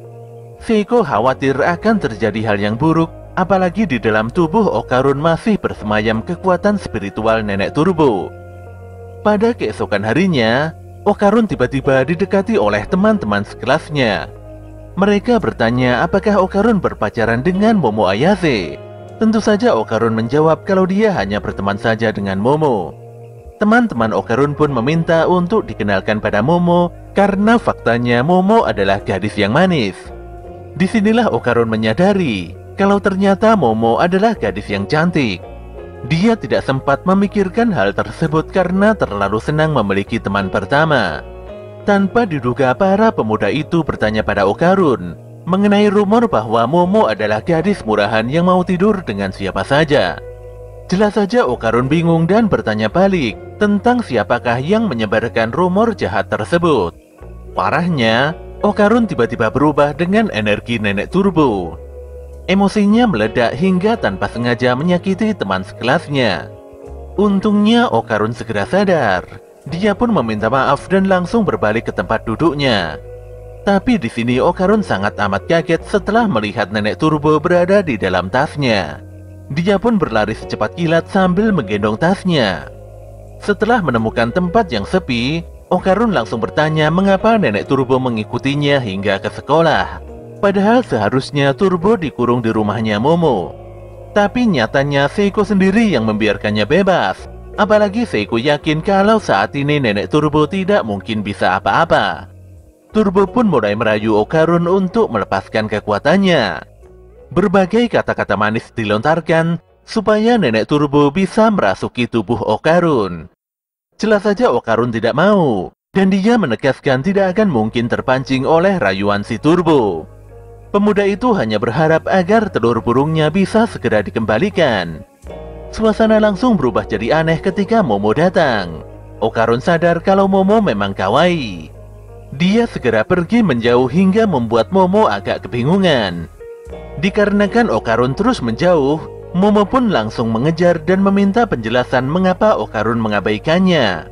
Seiko khawatir akan terjadi hal yang buruk, apalagi di dalam tubuh Okarun masih bersemayam kekuatan spiritual Nenek Turbo. Pada keesokan harinya, Okarun tiba-tiba didekati oleh teman-teman sekelasnya. Mereka bertanya apakah Okarun berpacaran dengan Momo Ayase. Tentu saja Okarun menjawab kalau dia hanya berteman saja dengan Momo. Teman-teman Okarun pun meminta untuk dikenalkan pada Momo karena faktanya Momo adalah gadis yang manis. Disinilah Okarun menyadari kalau ternyata Momo adalah gadis yang cantik. Dia tidak sempat memikirkan hal tersebut karena terlalu senang memiliki teman pertama. Tanpa diduga para pemuda itu bertanya pada Okarun mengenai rumor bahwa Momo adalah gadis murahan yang mau tidur dengan siapa saja. Jelas saja Okarun bingung dan bertanya balik tentang siapakah yang menyebarkan rumor jahat tersebut. Parahnya, Okarun tiba-tiba berubah dengan energi nenek turbo. Emosinya meledak hingga tanpa sengaja menyakiti teman sekelasnya. Untungnya Okarun segera sadar. Dia pun meminta maaf dan langsung berbalik ke tempat duduknya. Tapi di sini Okarun sangat amat kaget setelah melihat nenek turbo berada di dalam tasnya. Dia pun berlari secepat kilat sambil menggendong tasnya. Setelah menemukan tempat yang sepi, Okarun langsung bertanya mengapa nenek turbo mengikutinya hingga ke sekolah. Padahal seharusnya Turbo dikurung di rumahnya Momo. Tapi nyatanya Seiko sendiri yang membiarkannya bebas. Apalagi Seiko yakin kalau saat ini nenek Turbo tidak mungkin bisa apa-apa. Turbo pun mulai merayu Okarun untuk melepaskan kekuatannya. Berbagai kata-kata manis dilontarkan supaya nenek Turbo bisa merasuki tubuh Okarun. Jelas saja Okarun tidak mau, dan dia menegaskan tidak akan mungkin terpancing oleh rayuan si Turbo. Pemuda itu hanya berharap agar telur burungnya bisa segera dikembalikan. Suasana langsung berubah jadi aneh ketika Momo datang. Okarun sadar kalau Momo memang kawaii. Dia segera pergi menjauh hingga membuat Momo agak kebingungan. Dikarenakan Okarun terus menjauh, Momo pun langsung mengejar dan meminta penjelasan mengapa Okarun mengabaikannya.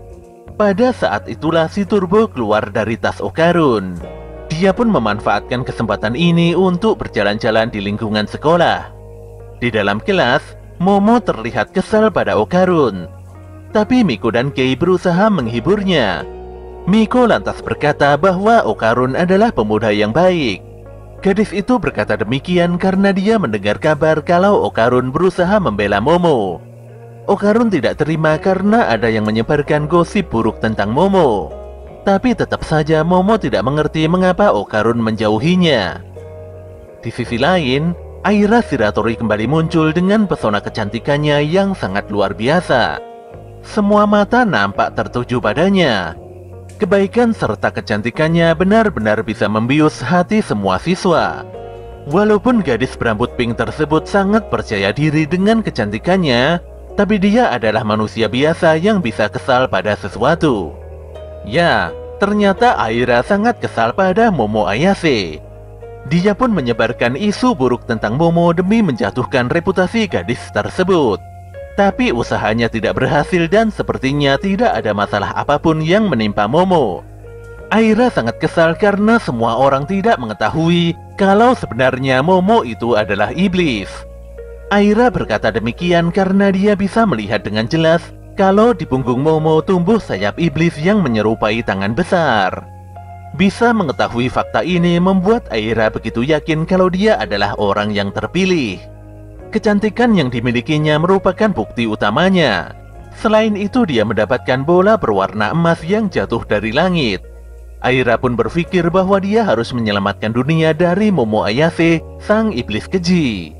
Pada saat itulah si Turbo keluar dari tas Okarun. Dia pun memanfaatkan kesempatan ini untuk berjalan-jalan di lingkungan sekolah. Di dalam kelas, Momo terlihat kesal pada Okarun. Tapi Miko dan Kei berusaha menghiburnya. Miko lantas berkata bahwa Okarun adalah pemuda yang baik. Gadis itu berkata demikian karena dia mendengar kabar kalau Okarun berusaha membela Momo. Okarun tidak terima karena ada yang menyebarkan gosip buruk tentang Momo. Tapi tetap saja Momo tidak mengerti mengapa Okarun menjauhinya. Di sisi lain, Aira Shiratori kembali muncul dengan pesona kecantikannya yang sangat luar biasa. Semua mata nampak tertuju padanya. Kebaikan serta kecantikannya benar-benar bisa membius hati semua siswa. Walaupun gadis berambut pink tersebut sangat percaya diri dengan kecantikannya, tapi dia adalah manusia biasa yang bisa kesal pada sesuatu. Ya, ternyata Aira sangat kesal pada Momo Ayase. Dia pun menyebarkan isu buruk tentang Momo demi menjatuhkan reputasi gadis tersebut. Tapi usahanya tidak berhasil dan sepertinya tidak ada masalah apapun yang menimpa Momo. Aira sangat kesal karena semua orang tidak mengetahui kalau sebenarnya Momo itu adalah iblis. Aira berkata demikian karena dia bisa melihat dengan jelas kalau di punggung Momo tumbuh sayap iblis yang menyerupai tangan besar. Bisa mengetahui fakta ini membuat Aira begitu yakin kalau dia adalah orang yang terpilih. Kecantikan yang dimilikinya merupakan bukti utamanya. Selain itu dia mendapatkan bola berwarna emas yang jatuh dari langit. Aira pun berpikir bahwa dia harus menyelamatkan dunia dari Momo Ayase, sang iblis keji.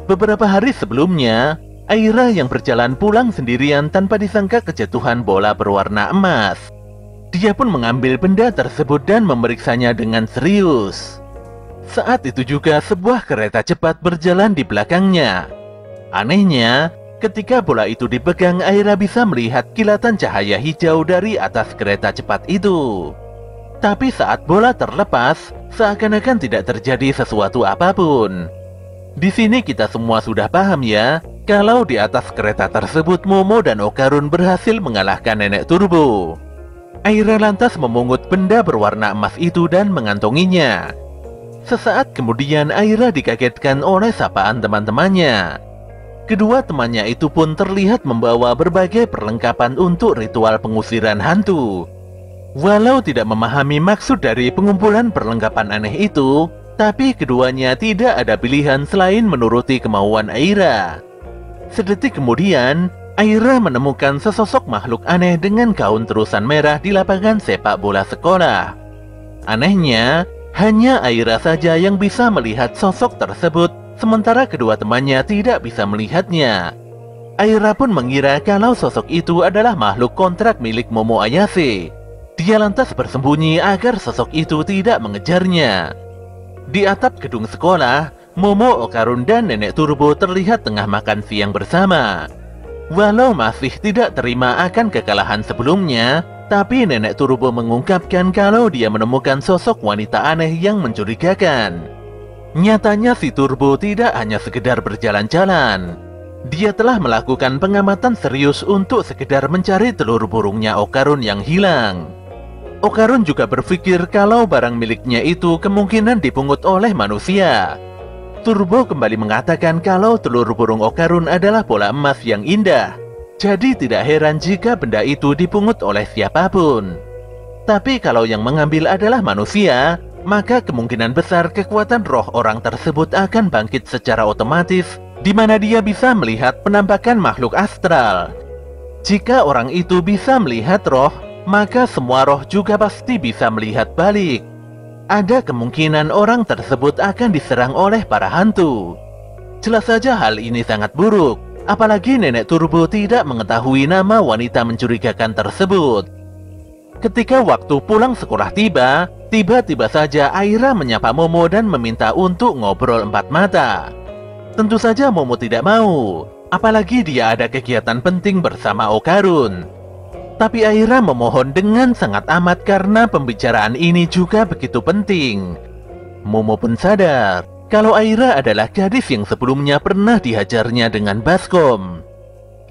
Beberapa hari sebelumnya, Aira yang berjalan pulang sendirian tanpa disangka kejatuhan bola berwarna emas. Dia pun mengambil benda tersebut dan memeriksanya dengan serius. Saat itu juga sebuah kereta cepat berjalan di belakangnya. Anehnya, ketika bola itu dipegang, Aira bisa melihat kilatan cahaya hijau dari atas kereta cepat itu. Tapi saat bola terlepas, seakan-akan tidak terjadi sesuatu apapun. Di sini kita semua sudah paham ya, kalau di atas kereta tersebut Momo dan Okarun berhasil mengalahkan nenek Turbo. Aira lantas memungut benda berwarna emas itu dan mengantonginya. Sesaat kemudian Aira dikagetkan oleh sapaan teman-temannya. Kedua temannya itu pun terlihat membawa berbagai perlengkapan untuk ritual pengusiran hantu. Walau tidak memahami maksud dari pengumpulan perlengkapan aneh itu, Tapi keduanya tidak ada pilihan selain menuruti kemauan Aira. Sedetik kemudian, Aira menemukan sesosok makhluk aneh dengan gaun terusan merah di lapangan sepak bola sekolah. Anehnya, hanya Aira saja yang bisa melihat sosok tersebut, sementara kedua temannya tidak bisa melihatnya. Aira pun mengira kalau sosok itu adalah makhluk kontrak milik Momo Ayase. Dia lantas bersembunyi agar sosok itu tidak mengejarnya. Di atap gedung sekolah, Momo, Okarun, dan Nenek Turbo terlihat tengah makan siang bersama. Walau masih tidak terima akan kekalahan sebelumnya, tapi Nenek Turbo mengungkapkan kalau dia menemukan sosok wanita aneh yang mencurigakan. Nyatanya si Turbo tidak hanya sekedar berjalan-jalan. Dia telah melakukan pengamatan serius untuk sekedar mencari telur burungnya Okarun yang hilang. Okarun juga berpikir kalau barang miliknya itu kemungkinan dipungut oleh manusia. Turbo kembali mengatakan kalau telur burung Okarun adalah bola emas yang indah. Jadi tidak heran jika benda itu dipungut oleh siapapun. Tapi kalau yang mengambil adalah manusia, maka kemungkinan besar kekuatan roh orang tersebut akan bangkit secara otomatis, di mana dia bisa melihat penampakan makhluk astral. Jika orang itu bisa melihat roh, maka semua roh juga pasti bisa melihat balik. Ada kemungkinan orang tersebut akan diserang oleh para hantu. Jelas saja hal ini sangat buruk, apalagi Nenek Turbo tidak mengetahui nama wanita mencurigakan tersebut. Ketika waktu pulang sekolah tiba, tiba-tiba saja Aira menyapa Momo dan meminta untuk ngobrol empat mata. Tentu saja Momo tidak mau, apalagi dia ada kegiatan penting bersama Okarun. Tapi Aira memohon dengan sangat amat karena pembicaraan ini juga begitu penting. Momo pun sadar kalau Aira adalah gadis yang sebelumnya pernah dihajarnya dengan baskom.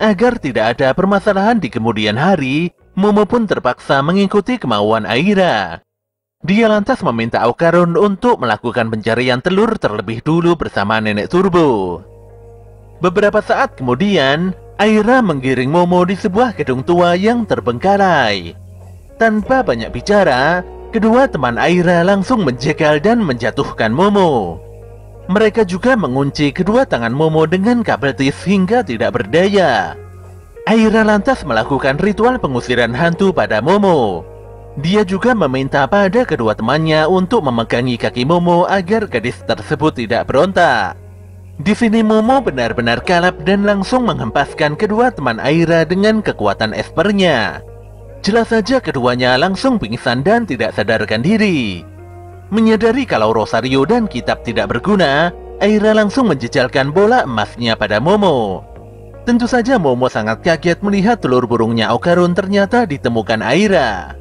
Agar tidak ada permasalahan di kemudian hari, Momo pun terpaksa mengikuti kemauan Aira. Dia lantas meminta Okarun untuk melakukan pencarian telur terlebih dulu bersama Nenek Turbo. Beberapa saat kemudian, Aira menggiring Momo di sebuah gedung tua yang terbengkalai. Tanpa banyak bicara, kedua teman Aira langsung menjegal dan menjatuhkan Momo. Mereka juga mengunci kedua tangan Momo dengan kabel tis hingga tidak berdaya. Aira lantas melakukan ritual pengusiran hantu pada Momo. Dia juga meminta pada kedua temannya untuk memegangi kaki Momo agar gadis tersebut tidak berontak. Di sini Momo benar-benar kalap dan langsung menghempaskan kedua teman Aira dengan kekuatan espernya. Jelas saja keduanya langsung pingsan dan tidak sadarkan diri. Menyadari kalau rosario dan kitab tidak berguna, Aira langsung menjejalkan bola emasnya pada Momo. Tentu saja Momo sangat kaget melihat telur burungnya Okarun ternyata ditemukan Aira.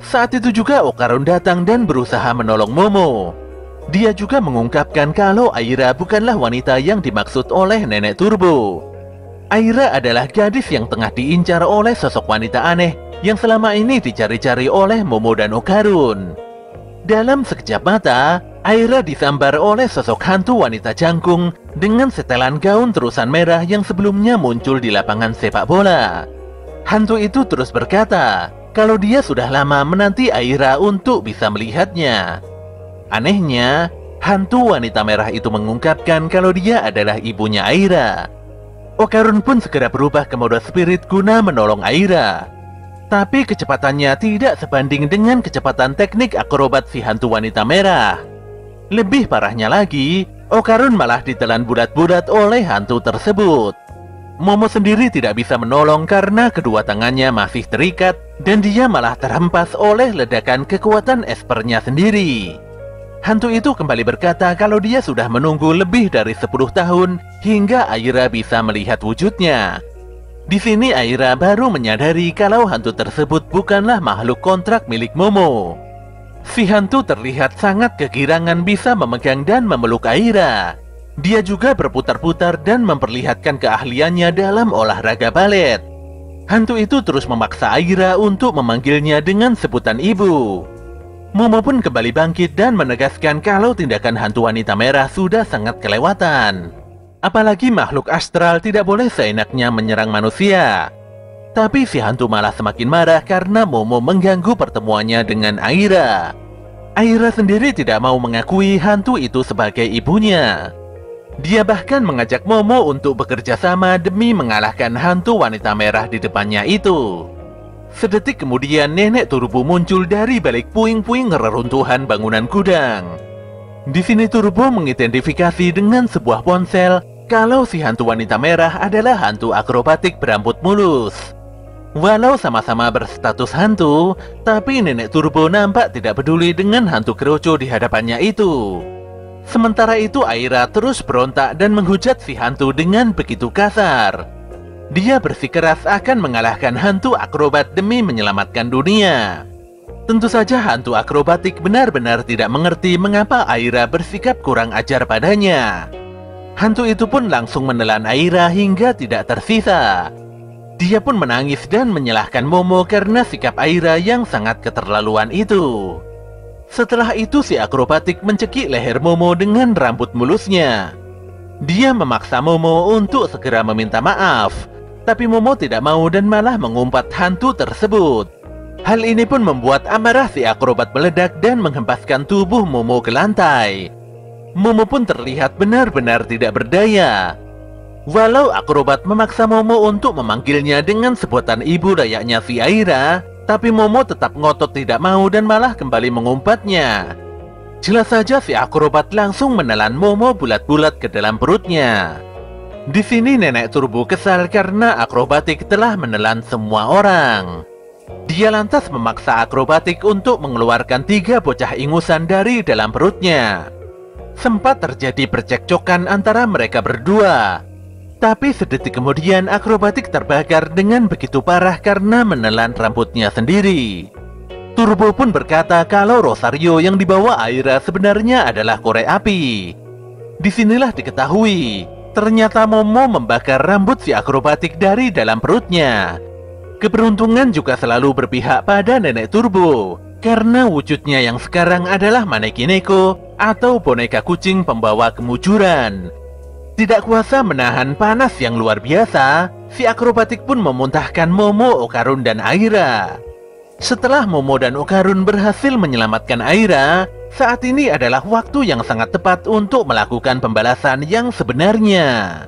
Saat itu juga Okarun datang dan berusaha menolong Momo. Dia juga mengungkapkan kalau Aira bukanlah wanita yang dimaksud oleh Nenek Turbo. Aira adalah gadis yang tengah diincar oleh sosok wanita aneh yang selama ini dicari-cari oleh Momo dan Okarun. Dalam sekejap mata, Aira disambar oleh sosok hantu wanita jangkung dengan setelan gaun terusan merah yang sebelumnya muncul di lapangan sepak bola. Hantu itu terus berkata kalau dia sudah lama menanti Aira untuk bisa melihatnya. Anehnya, hantu wanita merah itu mengungkapkan kalau dia adalah ibunya Aira. Okarun pun segera berubah ke mode spirit guna menolong Aira. Tapi kecepatannya tidak sebanding dengan kecepatan teknik akrobat si hantu wanita merah. Lebih parahnya lagi, Okarun malah ditelan bulat-bulat oleh hantu tersebut. Momo sendiri tidak bisa menolong karena kedua tangannya masih terikat dan dia malah terhempas oleh ledakan kekuatan espernya sendiri. Hantu itu kembali berkata kalau dia sudah menunggu lebih dari 10 tahun hingga Aira bisa melihat wujudnya. Di sini Aira baru menyadari kalau hantu tersebut bukanlah makhluk kontrak milik Momo. Si hantu terlihat sangat kegirangan bisa memegang dan memeluk Aira. Dia juga berputar-putar dan memperlihatkan keahliannya dalam olahraga balet. Hantu itu terus memaksa Aira untuk memanggilnya dengan sebutan ibu. Momo pun kembali bangkit dan menegaskan kalau tindakan hantu wanita merah sudah sangat kelewatan. Apalagi makhluk astral tidak boleh seenaknya menyerang manusia. Tapi si hantu malah semakin marah karena Momo mengganggu pertemuannya dengan Aira. Aira sendiri tidak mau mengakui hantu itu sebagai ibunya. Dia bahkan mengajak Momo untuk bekerja sama demi mengalahkan hantu wanita merah di depannya itu. Sedetik kemudian Nenek Turbo muncul dari balik puing-puing reruntuhan bangunan gudang. Di sini Turbo mengidentifikasi dengan sebuah ponsel kalau si hantu wanita merah adalah hantu akrobatik berambut mulus. Walau sama-sama berstatus hantu, tapi Nenek Turbo nampak tidak peduli dengan hantu keroco di hadapannya itu. Sementara itu Aira terus berontak dan menghujat si hantu dengan begitu kasar. Dia bersikeras akan mengalahkan hantu akrobat demi menyelamatkan dunia. Tentu saja hantu akrobatik benar-benar tidak mengerti mengapa Aira bersikap kurang ajar padanya. Hantu itu pun langsung menelan Aira hingga tidak tersisa. Dia pun menangis dan menyalahkan Momo karena sikap Aira yang sangat keterlaluan itu. Setelah itu si akrobatik mencekik leher Momo dengan rambut mulusnya. Dia memaksa Momo untuk segera meminta maaf. Tapi Momo tidak mau dan malah mengumpat hantu tersebut. Hal ini pun membuat amarah si akrobat meledak dan menghempaskan tubuh Momo ke lantai. Momo pun terlihat benar-benar tidak berdaya. Walau akrobat memaksa Momo untuk memanggilnya dengan sebutan ibu layaknya si Aira, tapi Momo tetap ngotot tidak mau dan malah kembali mengumpatnya. Jelas saja si akrobat langsung menelan Momo bulat-bulat ke dalam perutnya. Di sini Nenek Turbo kesal karena akrobatik telah menelan semua orang. Dia lantas memaksa akrobatik untuk mengeluarkan 3 bocah ingusan dari dalam perutnya. Sempat terjadi percekcokan antara mereka berdua. Tapi sedetik kemudian akrobatik terbakar dengan begitu parah karena menelan rambutnya sendiri. Turbo pun berkata kalau Rosario yang dibawa Aira sebenarnya adalah korek api. Disinilah diketahui ternyata Momo membakar rambut si akrobatik dari dalam perutnya. Keberuntungan juga selalu berpihak pada Nenek Turbo, karena wujudnya yang sekarang adalah Manekineko atau boneka kucing pembawa kemujuran. Tidak kuasa menahan panas yang luar biasa, si akrobatik pun memuntahkan Momo, Okarun, dan Aira. Setelah Momo dan Okarun berhasil menyelamatkan Aira, saat ini adalah waktu yang sangat tepat untuk melakukan pembalasan yang sebenarnya.